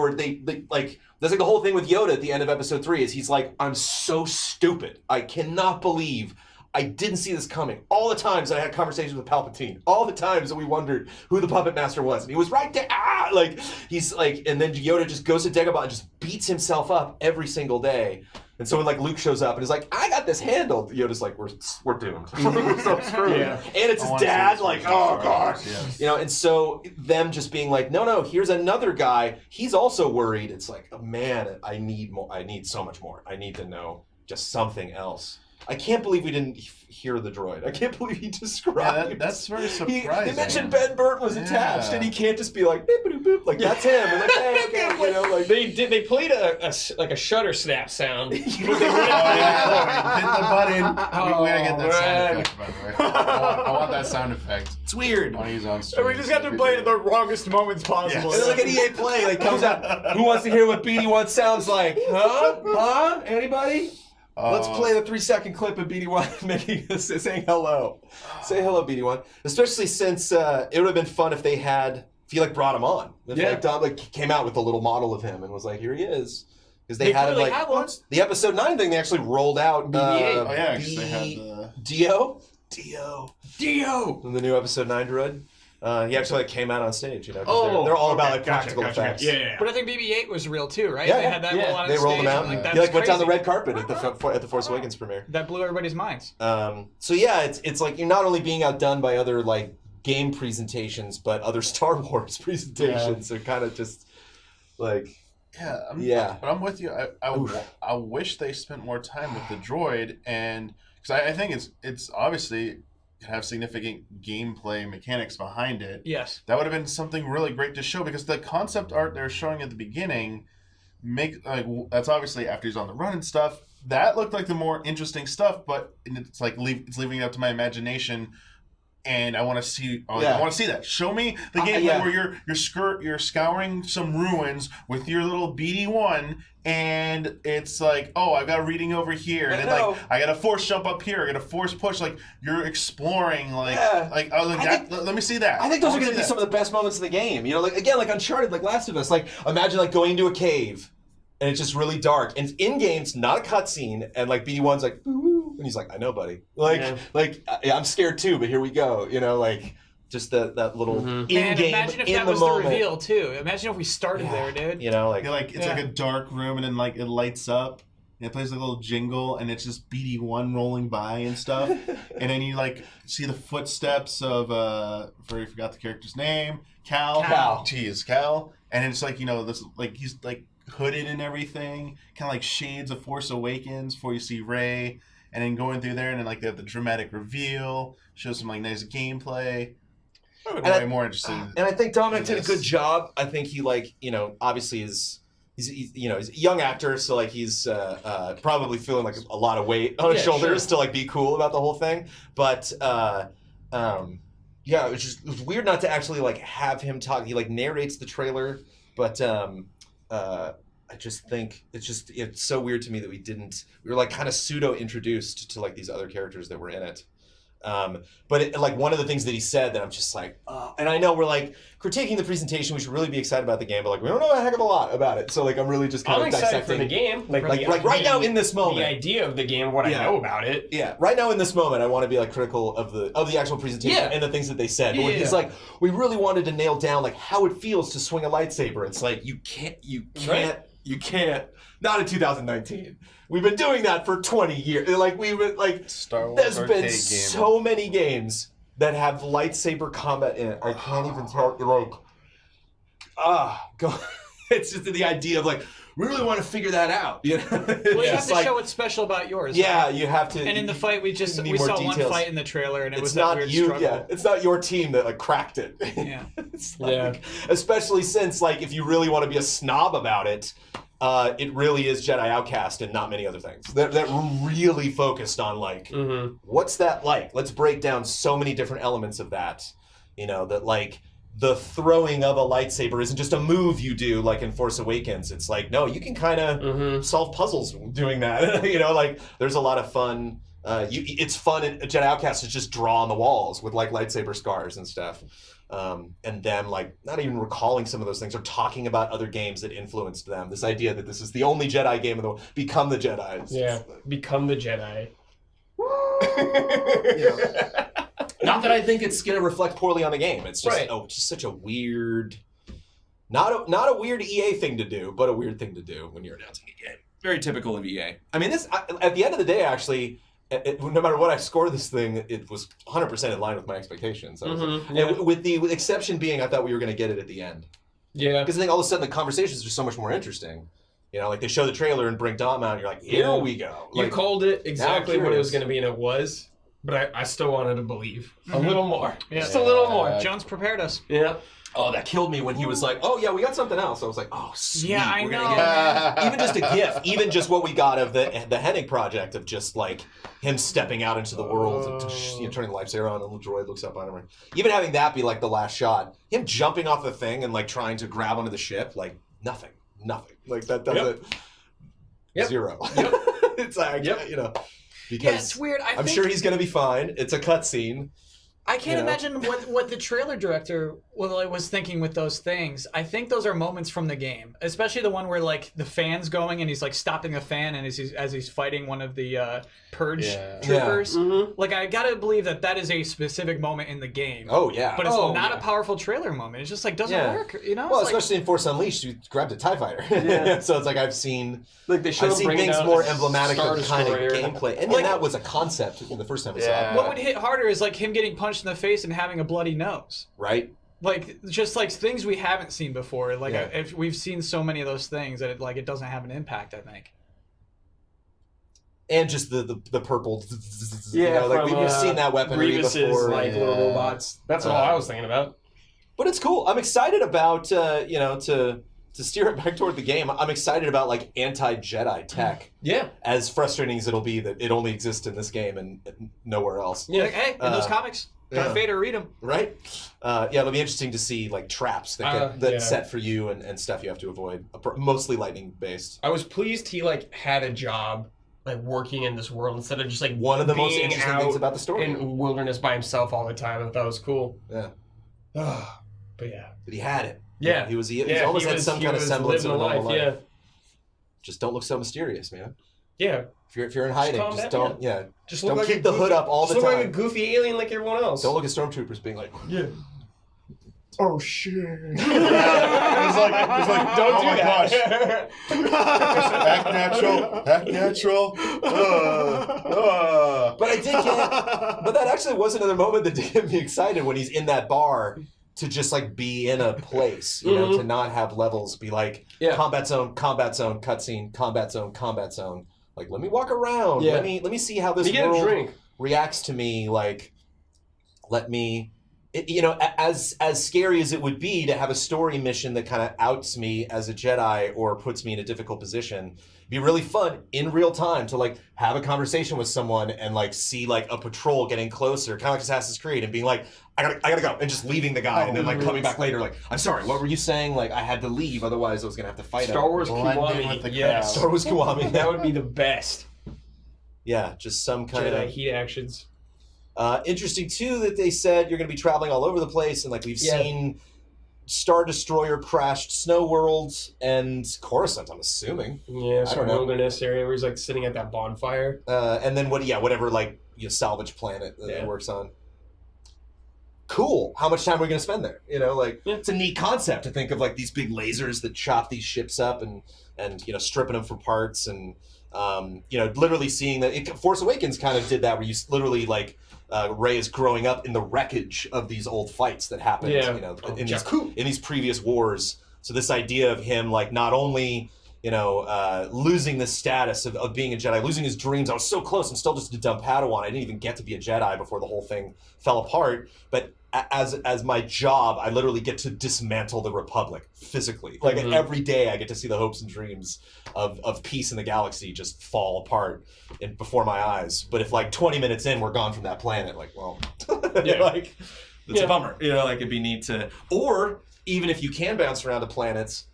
like that's like the whole thing with Yoda at the end of episode 3 is he's like, I'm so stupid. I cannot believe I didn't see this coming. All the times that I had conversations with Palpatine, all the times that we wondered who the puppet master was, and he was right there. Like he's like, and then Yoda just goes to Dagobah and just beats himself up every single day. And so when like Luke shows up and is like, I got this handled, Yoda's like, we're doomed. We're so screwed. Yeah. And it's his dad, like, oh god, you know. And so them just being like, no, here's another guy. He's also worried. It's like, oh, man, I need more. I need so much more. I need to know just something else. I can't believe we didn't hear the droid. I can't believe he described. Yeah, that's very surprising. They mentioned Ben Burtt was attached, and he can't just be like, boop, boop, boop, like that's him. And like, hey, okay, you know, like they played a shutter snap sound. Hit the button. We gotta get that sound effect, by the way. I want that sound effect. It's weird. I want to use on stream. We just got to play it at the wrongest moments possible. It's like an EA Play. Like comes out. Who wants to hear what BD1 sounds like? Huh? Anybody? Let's play the 3-second clip of BD1 making saying hello. Say hello, BD1. Especially since it would have been fun if he like brought him on. If like Dom like came out with a little model of him and was like, here he is. Because they had him like the episode 9 thing. They actually rolled out. Because they had the Dio. In the new episode 9 droid. He actually like came out on stage, you know. They're all about like practical effects. Yeah. But I think BB-8 was real too, right? Yeah, they had that roll on they rolled stage, him out. and, like, He like went down the crazy. red carpet at the Force Awakens premiere. That blew everybody's minds. So yeah, it's like you're not only being outdone by other like game presentations, but other Star Wars presentations. They're kind of just like but I'm with you. I wish they spent more time with the droid, and because I think it's obviously have significant gameplay mechanics behind it. Yes. That would have been something really great to show, because the concept art they're showing at the beginning that's obviously after he's on the run and stuff. That looked like the more interesting stuff, but it's like it's leaving it up to my imagination. And I want to see. I want to see that. Show me the gameplay where you're scouring some ruins with your little BD-1, and it's like, oh, I've got a reading over here, and then like I got a force jump up here, I got a force push. Like you're exploring, let me see that. I think those are going to be some of the best moments of the game. You know, like again, like Uncharted, like Last of Us. Like imagine like going into a cave, and it's just really dark, and in game's not a cutscene, and like BD-1's like, ooh, and he's like, I know, buddy. I'm scared too, but here we go. You know, like just that little in-game, and imagine if that was the reveal too. Imagine if we started there, dude. You know, like it's like a dark room, and then like it lights up, and it plays like a little jingle, and it's just BD-1 rolling by and stuff, and then you like see the footsteps of I forgot the character's name, Cal. Cal, and it's like, you know, this like he's like hooded and everything, kind of like shades of Force Awakens before you see Rey, and then going through there, and then like they have the dramatic reveal, shows some like nice gameplay. I'm way more interested. And I think Dominic did a good job. I think he like, you know, obviously he's you know, he's a young actor, so like he's probably feeling like a lot of weight on his shoulders to like be cool about the whole thing. But it was weird not to actually like have him talk. He like narrates the trailer, but I just think it's so weird to me that we were like kind of pseudo introduced to like these other characters that were in it. But like one of the things that he said that I'm just like, and I know we're like critiquing the presentation. We should really be excited about the game, but like we don't know a heck of a lot about it. So like I'm really just kind I'm of excited dissecting for the game. Like right now in this moment, the idea of the game, what I know about it. Yeah, right now in this moment, I want to be like critical of the actual presentation and the things that they said. But when he's like, we really wanted to nail down like how it feels to swing a lightsaber. It's like you can't. Not in 2019. We've been doing that for 20 years. Like Star Wars there's been so many games that have lightsaber combat in it. I can't even tell. It's just the idea of like we really want to figure that out. You know? Well, you have to show what's special about yours. Yeah, you have to. And in the fight, we saw details. one fight in the trailer, and it was not that weird you. struggle. Yeah, it's not your team that like cracked it. Yeah, it's like, especially since like if you really want to be a snob about it. It really is Jedi Outcast and not many other things. That really focused on like, what's that like? Let's break down so many different elements of that. You know, that like the throwing of a lightsaber isn't just a move you do like in Force Awakens. It's like, no, you can kind of solve puzzles doing that. You know, like there's a lot of fun. It's fun in Jedi Outcast to just draw on the walls with like lightsaber scars and stuff. And them like not even recalling some of those things or talking about other games that influenced them. This idea that this is the only Jedi game in the world. Become the Jedi. Become the Jedi. Not that I think it's going to reflect poorly on the game. It's just just such a weird, not a weird EA thing to do, but a weird thing to do when you're announcing a game. Very typical of EA. I mean, this at the end of the day, actually. No matter what I score this thing, it was 100% in line with my expectations. With the exception being, I thought we were going to get it at the end. Yeah. Because I think all of a sudden the conversations are so much more interesting. You know, like they show the trailer and bring Dom out, and you're like, here we go. You Like, called it exactly what it was curious. going to be, and it was. But I still wanted to believe a little more. Yeah. Just a little more. Jones prepared us. Yeah. Oh, that killed me when he was like, "Oh yeah, we got something else." I was like, "Oh, sweet, Yeah, I we're know. gonna get even just a GIF, even just what we got of the Hennig project of just like him stepping out into the world and turning the lightsaber on, and the droid looks up on him. Even having that be like the last shot, him jumping off the thing and like trying to grab onto the ship, like nothing, like that does it. Zero. It's like you know, because it's weird. I'm sure he's gonna be fine. It's a cutscene. I can't imagine what the trailer director was thinking with those things. I think those are moments from the game, especially the one where like the fan's going and he's like stopping a fan and as he's fighting one of the purge troopers. Like I gotta believe that is a specific moment in the game. Oh yeah, but it's not a powerful trailer moment. It's just like doesn't work. You know? Well, It's especially in Force Unleashed, you grabbed a TIE fighter. So it's like I've seen things down more a emblematic of Star kind of Destroyer. gameplay, and then that was a concept in the first time we saw it. What would hit harder is like him getting punched in the face and having a bloody nose. Right. Like just like things we haven't seen before. Like if we've seen so many of those things that it doesn't have an impact. I think. And just the purple. You know, like we've seen that weaponry Grievous's, before. like little robots. That's all I was thinking about. But it's cool. I'm excited about to steer it back toward the game. I'm excited about like anti-Jedi tech. Yeah. As frustrating as it'll be that it only exists in this game and nowhere else. Yeah. Like, hey, in those comics, Darth Vader, read them. Right. It'll be interesting to see like traps that set for you and stuff you have to avoid. Mostly lightning based. I was pleased he like had a job. Like working in this world instead of just like one of the most being interesting out things about the story in wilderness by himself all the time. I thought it was cool. Yeah. But yeah. But he had it. Yeah. He almost had some kind of semblance of a normal life. Yeah. Just don't look so mysterious, man. Yeah. If you're in hiding, just don't. Yeah. Just don't look keep like the hood up all the time. Look like a goofy alien like everyone else. Don't look at stormtroopers being like, yeah. Oh shit! It's like, don't do that. Act natural. But I did get. But that actually was another moment that did get me excited when he's in that bar to just like be in a place, you know, to not have levels be like combat zone, cutscene, combat zone. Like let me walk around. Yeah. Let me see how this world reacts to me. Like let me. As scary as it would be to have a story mission that kind of outs me as a Jedi or puts me in a difficult position, It'd be really fun in real time to like have a conversation with someone and like see like a patrol getting closer, kind of like Assassin's Creed, and being like, I gotta go, and just leaving the guy, and then like coming back later, like, I'm sorry, what were you saying? Like, I had to leave, otherwise I was gonna have to fight. Star Wars Kiwami. Yeah, Star Wars Kiwami. That would be the best. Yeah, just some kind Jedi of heat actions. Interesting too that they said you're going to be traveling all over the place, and like we've seen Star Destroyer crashed Snow World and Coruscant, I'm assuming. Yeah, I some don't know. wilderness area where he's like sitting at that bonfire. And then whatever like salvage planet that he works on. Cool. How much time are we going to spend there? You know, like it's a neat concept to think of like these big lasers that chop these ships up and stripping them for parts and literally seeing that. Force Awakens kind of did that, where you literally like Rey is growing up in the wreckage of these old fights that happened, in these previous wars. So this idea of him like not only losing the status of being a Jedi, losing his dreams. I was so close. I'm still just a dumb Padawan. I didn't even get to be a Jedi before the whole thing fell apart. But as my job, I literally get to dismantle the Republic physically. Like every day, I get to see the hopes and dreams of peace in the galaxy just fall apart before my eyes. But if like 20 minutes in, we're gone from that planet, like, well, like it's a bummer. Like it'd be neat to, or even if you can bounce around to planets,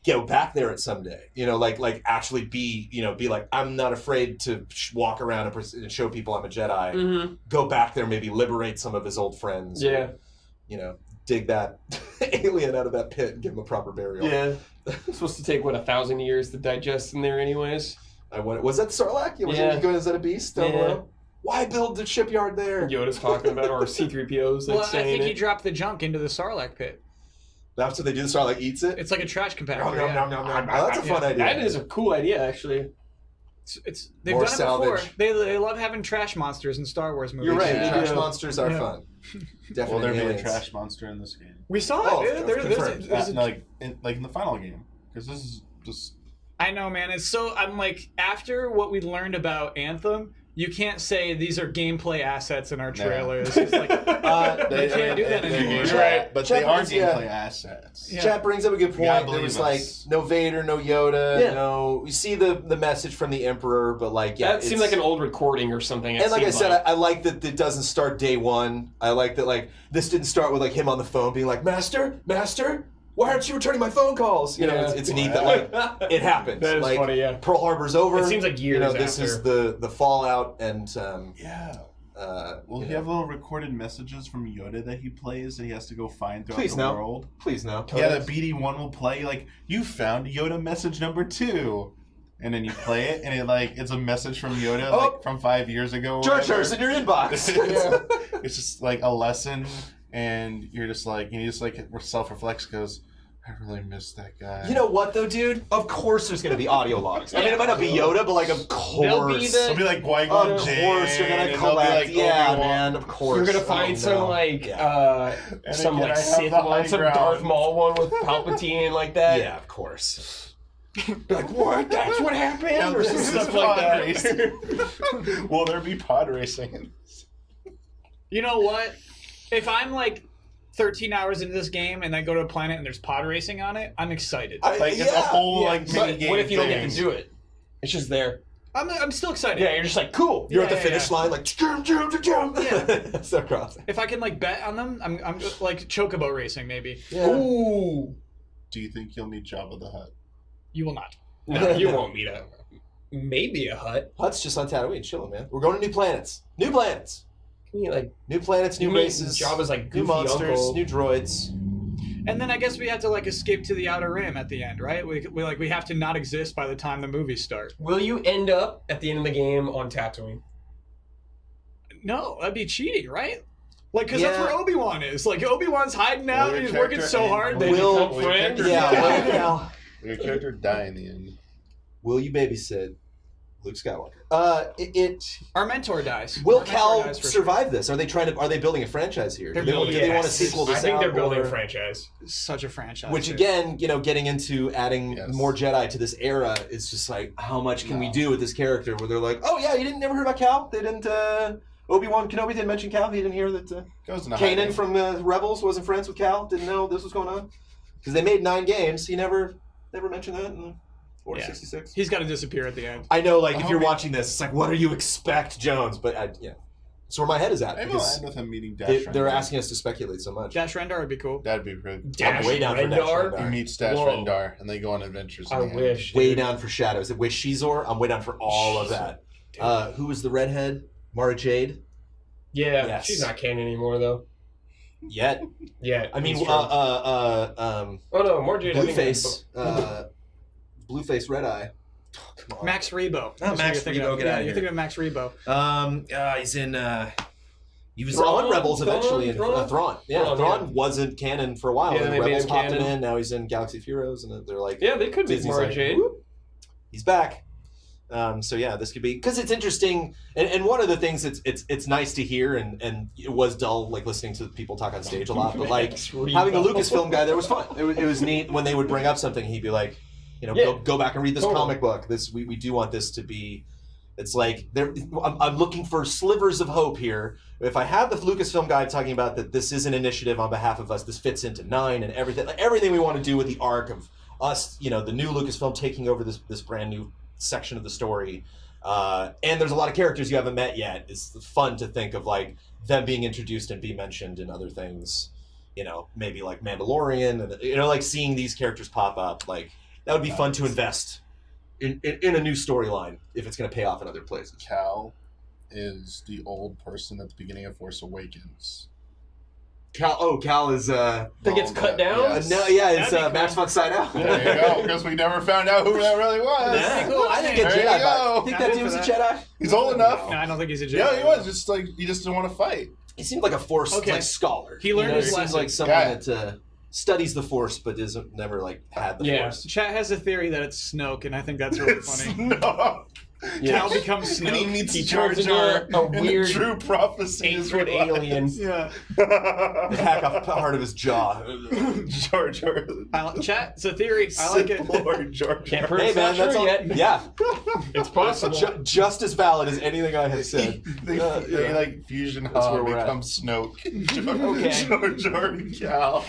go back there at someday. Like actually be like, I'm not afraid to walk around and show people I'm a Jedi. Mm-hmm. Go back there, maybe liberate some of his old friends. Yeah. Dig that alien out of that pit and give him a proper burial. Yeah. It's supposed to take 1,000 years to digest in there, anyways. Was that the Sarlacc? Is that a beast down below? Why build the shipyard there? Yoda's talking about, or C-3PO's like saying I think he dropped the junk into the Sarlacc pit. That's what they do. The Sarlacc eats it. It's like a trash compactor. That's a fun idea. That is a cool idea, actually. They've More done it salvage. before. They love having trash monsters in Star Wars movies. You're right. Trash monsters are fun. Definitely. Will there be a aliens. trash monster in this game? We saw it. Like in the final game, because this is just. I know, man. I'm like, after what we learned about Anthem, you can't say these are gameplay assets in our trailers. It's like, you can't do that anymore. Right. But they are gameplay assets. Yeah. Chat brings up a good point. There was like no Vader, no Yoda, no. We see the message from the Emperor, but like that seemed like an old recording or something. And like I said, I like that it doesn't start day one. I like that like this didn't start with like him on the phone being like, Master, why aren't you returning my phone calls? It's neat that like it happened. That is like, funny, yeah. Pearl Harbor's over. It seems like years This after. is the fallout and Will he have little recorded messages from Yoda that he plays that he has to go find throughout Please the no. world? Please no. Yeah, the BD1 will play like, you found Yoda message number 2. And then you play it, and it's a message from Yoda like from 5 years ago. Jar Jar's in your inbox. It's just like a lesson, and you're just like, self-reflects because I really miss that guy. You know what though, dude? Of course there's going to be audio logs. I mean, it might not be Yoda, but like, of course. It'll be like Qui-Gon Of Jinn, course you're going to and it'll be collect. like Yeah, Obi-Wan. man, of course. You're gonna find some some again, like I have Sith the one, high some ground. Darth Maul one with Palpatine like that. Yeah, of course. Like, what? That's what happened? Now, Or this is stuff pod like racing. that. Will there be pod racing? You know what? If I'm like 13 hours into this game and I go to a planet and there's pod racing on it, I'm excited. It's a whole But mini game. what if you don't get thing. to do it? It's just there. I'm still excited. Yeah, you're just like, cool. You're at the finish line, like, jump. Yeah. Start crossing. If I can like bet on them, I'm just, like chocobo racing maybe. Yeah. Ooh. Do you think you'll meet Jabba the Hutt? You will not. No, you won't meet maybe a hut. Hut's just on Tatooine, chilling, man. We're going to new planets. New planets. New planets, new races. Jabba's like new goofy monsters, uncle. new droids. And then I guess we have to like escape to the Outer Rim at the end, right? We have to not exist by the time the movies start. Will you end up at the end of the game on Tatooine? No, that'd be cheating, right? Like, because that's Yeah. where Obi-Wan is. Like, Obi-Wan's hiding out. your He's working character so end- hard. They Will- become friends? Yeah. Your character die in the end. Will you babysit Luke Skywalker? Our mentor dies. Will Our mentor Cal dies for survive this? Are they building a franchise here? They're Do they building- want a sequel to I think they're building or- a franchise. sure. Such a franchise. Which dude. again, getting into adding Yes. more Jedi to this era is just like, how much can we do with this character? Where they're like, oh yeah, you never heard about Cal? They didn't. Obi-Wan Kenobi didn't mention Cal. He didn't hear that. Goes in a Kanan hiding. from Rebels wasn't friends with Cal. Didn't know this was going on because they made 9 games. He never mentioned that in the Yeah. 66. He's got to disappear at the end. I know, like, if you're watching this, it's like, what do you expect, Jones? But, that's where my head is at. Maybe we'll because end with him meeting Dash they're Rendar. asking us to speculate so much. Dash Rendar would be cool. That'd be great. I'm way down for Dash Rendar. He meets Dash Whoa. Rendar, and they go on adventures. I in the end. wish. Way down for Shadows. Wish Shizor. I'm way down for all of that. Who was the redhead? Mara Jade? Yeah, Yes. she's not canon anymore though. Yet. Yeah. I mean, oh no, more Jade. Blueface. Blueface Red Eye. Come on. Max Rebo. Not That's what Max you're thinking Rebo, of. get Yeah, outta you're here. thinking of Max Rebo. He's in. He was Thrawn? on Rebels eventually. in Thrawn? Thrawn. Yeah, Thrawn, Thrawn yeah. wasn't canon for a while. Yeah, and they made Rebels him popped him canon. in. Now he's in Galaxy of Heroes, and they're like, Yeah, they could be Disney's Mara like, Jade. "Whoop, he's back. So yeah, this could be because it's interesting, and one of the things it's nice to hear, and it was dull like listening to people talk on stage a lot, but like having a Lucasfilm guy there was fun. It was neat when they would bring up something, he'd be like, go back and read this comic book. We do want this to be. It's like I'm looking for slivers of hope here. If I have the Lucasfilm guy talking about that this is an initiative on behalf of us, this fits into 9 and everything we want to do with the arc of us, the new Lucasfilm taking over this brand new section of the story. And there's a lot of characters you haven't met yet. It's fun to think of like them being introduced and be mentioned in other things, maybe like Mandalorian and like seeing these characters pop up. Like that would be fun to invest in a new storyline if it's going to pay off in other places. Cal is the old person at the beginning of Force Awakens. Cal is That gets cut down? Yes. It's Max von Sydow. There you go, because we never found out who that really was. Yeah. Cool. I think a There you Jedi. go. I think that dude was a Jedi. He's old enough. No, I don't think he's a Jedi. Yeah, he was. Just like he just didn't want to fight. He seemed like a Force like scholar. He learned his Seems lesson. like someone that studies the Force but isn't never like had the Force. Chat has a theory that it's Snoke, and I think that's really funny. No. Cal becomes Snoke. And he meets turns into a weird true prophecy. 8-foot alien. Yeah. Hack off part of his jaw. Jar Jar. Chat, it's a theory. I like it. Lord Jar Jar. Can't prove Hey it's man, not that's true all. yet. Yeah, It's possible. just as valid as anything I have said. They like fusion That's where Han we're at. becomes Snoke. Okay. Jar Jar and Cal.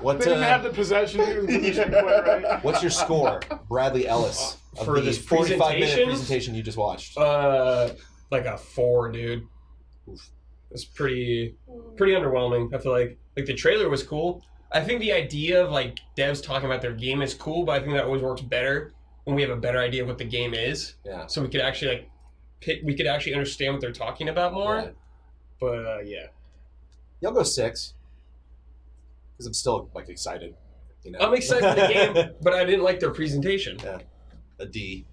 What? They didn't have the possession. He was positioned quite right. What's your score, Bradley Ellis, of For the this 45-minute presentation? presentation you just watched? Like a 4, dude. It's pretty underwhelming. I feel like the trailer was cool. I think the idea of like devs talking about their game is cool, but I think that always works better when we have a better idea of what the game is. Yeah. So we could actually we could actually understand what they're talking about more. Yeah. But yeah. Y'all go 6. Because I'm still like excited. I'm excited for the game, but I didn't like their presentation. Yeah. A D.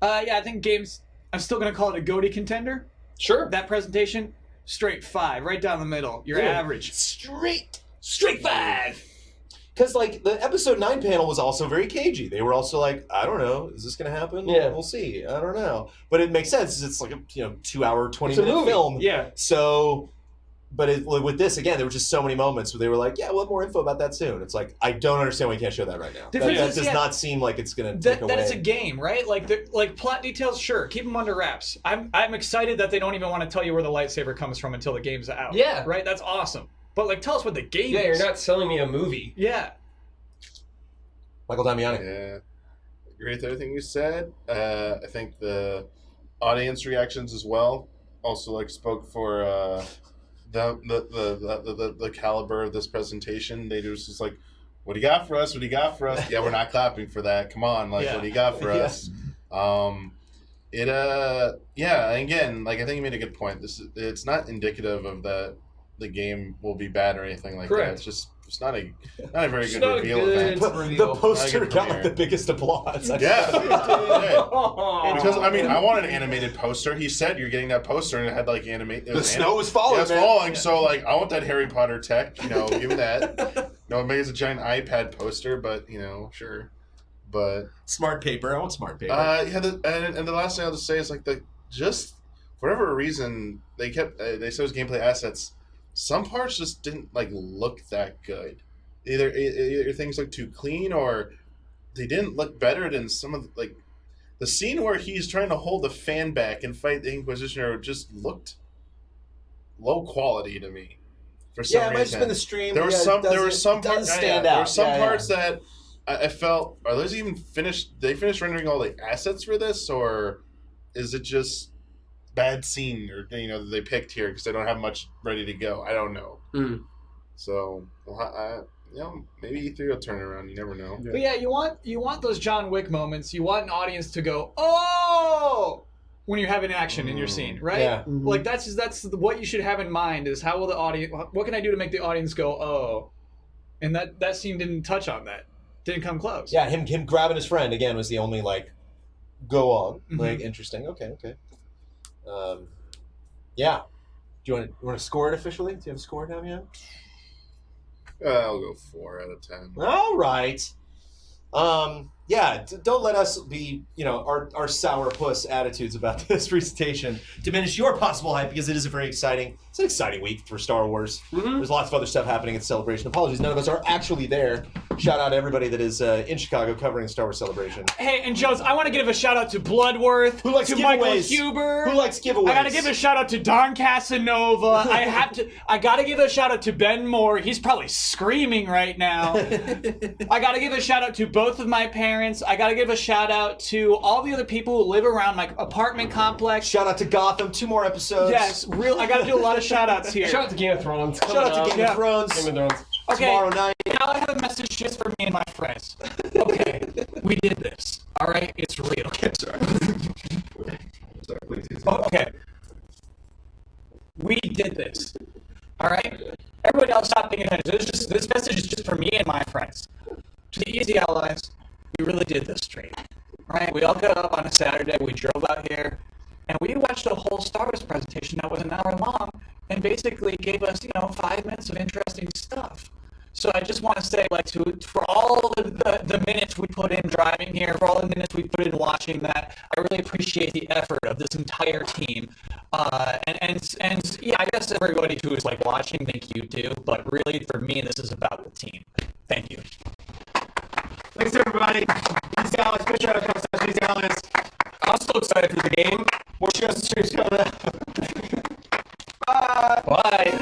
I think games. I'm still gonna call it a GOTY contender. Sure. That presentation, straight 5, right down the middle. Your average. Straight 5. Because like the episode 9 panel was also very cagey. They were also like, I don't know, is this gonna happen? Yeah. We'll see. I don't know. But it makes sense. It's like a 2-hour, 20-minute movie. film. Yeah. So, but with this again, there were just so many moments where they were like, yeah, we'll have more info about that soon. It's like I don't understand why you can't show that right now. That does not seem like it's gonna take away. That it's a game, right? Like plot details, sure, keep them under wraps. I'm excited that they don't even want to tell you where the lightsaber comes from until the game's out. Yeah. Right. That's awesome. But like, tell us what the game Yeah, is. you're not selling me a movie. Yeah. Michael Damiani. Yeah. Agree with everything you said. I think the audience reactions as well also like spoke for the caliber of this presentation. They was just like, what do you got for us? What do you got for us? Yeah, we're not clapping for that. Come on, like, what do you got for us? Again, like I think you made a good point. It's not indicative of that the game will be bad or anything like that. It's not a very good reveal event. The poster got like the biggest applause. Yeah. Because I mean, I want an animated poster. He said you're getting that poster, and it had like The snow was falling. Yeah, it's falling. So like, I want that Harry Potter tech. Give me that. Maybe it's a giant iPad poster, but sure. But smart paper. I want smart paper. And the last thing I'll just say is like just for whatever reason they kept they said it was gameplay assets. Some parts just didn't like look that good. Either things look too clean, or they didn't look better than some of the scene where he's trying to hold the fan back and fight the Inquisitioner just looked low quality to me. For some reason, it might have just been the stream. There were some parts stand out. There were some parts that I felt, are those even finished? They finished rendering all the assets for this, or is it just bad scene, or that they picked here because they don't have much ready to go? I don't know. So, maybe E3 will turn around. You never know. But yeah, you want those John Wick moments. You want an audience to go, oh, when you're having action in your scene, right? Yeah. Like that's what you should have in mind is how will the audience? What can I do to make the audience go, oh? And that scene didn't touch on that. Didn't come close. Yeah, him grabbing his friend again was the only go on. Interesting. Okay. Yeah. Do you want to score it officially? Do you have a score down yet? I'll go 4 out of 10. All right. Yeah, don't let us be, our sourpuss attitudes about this presentation diminish your possible hype, because it is it's an exciting week for Star Wars. There's lots of other stuff happening at Celebration. Apologies, none of us are actually there. Shout out to everybody that is in Chicago covering Star Wars Celebration. Hey, and Jones, I want to give a shout out to Bloodworth, who likes to giveaways. Michael Huber, who likes giveaways. I got to give a shout out to Don Casanova. I got to give a shout out to Ben Moore. He's probably screaming right now. I got to give a shout out to both of my parents. I got to give a shout out to all the other people who live around my apartment complex. Shout out to Gotham, 2 more episodes. Yes, I got to do a lot of shout outs here. Shout out to Game of Thrones. Shout out to Game of Thrones. Okay, tomorrow night. Now I have a message just for me and my friends. Okay, we did this. All right, it's real. Okay, sorry. Okay, we did this. All right, everybody else stop paying attention. This message is just for me and my friends. To the Easy Allies, we really did this straight. All right, we all got up on a Saturday. We drove out here, and we watched a whole Star Wars presentation that was an hour long, and basically gave us, 5 minutes of interesting stuff. So I just want to say, for all the minutes we put in driving here, for all the minutes we put in watching that, I really appreciate the effort of this entire team. And yeah, I guess everybody who is watching, thank you too. But really, for me, this is about the team. Thank you. Thanks everybody. Easy Allies, big shout out to Easy Allies. I'm so excited for the game. More shows coming up.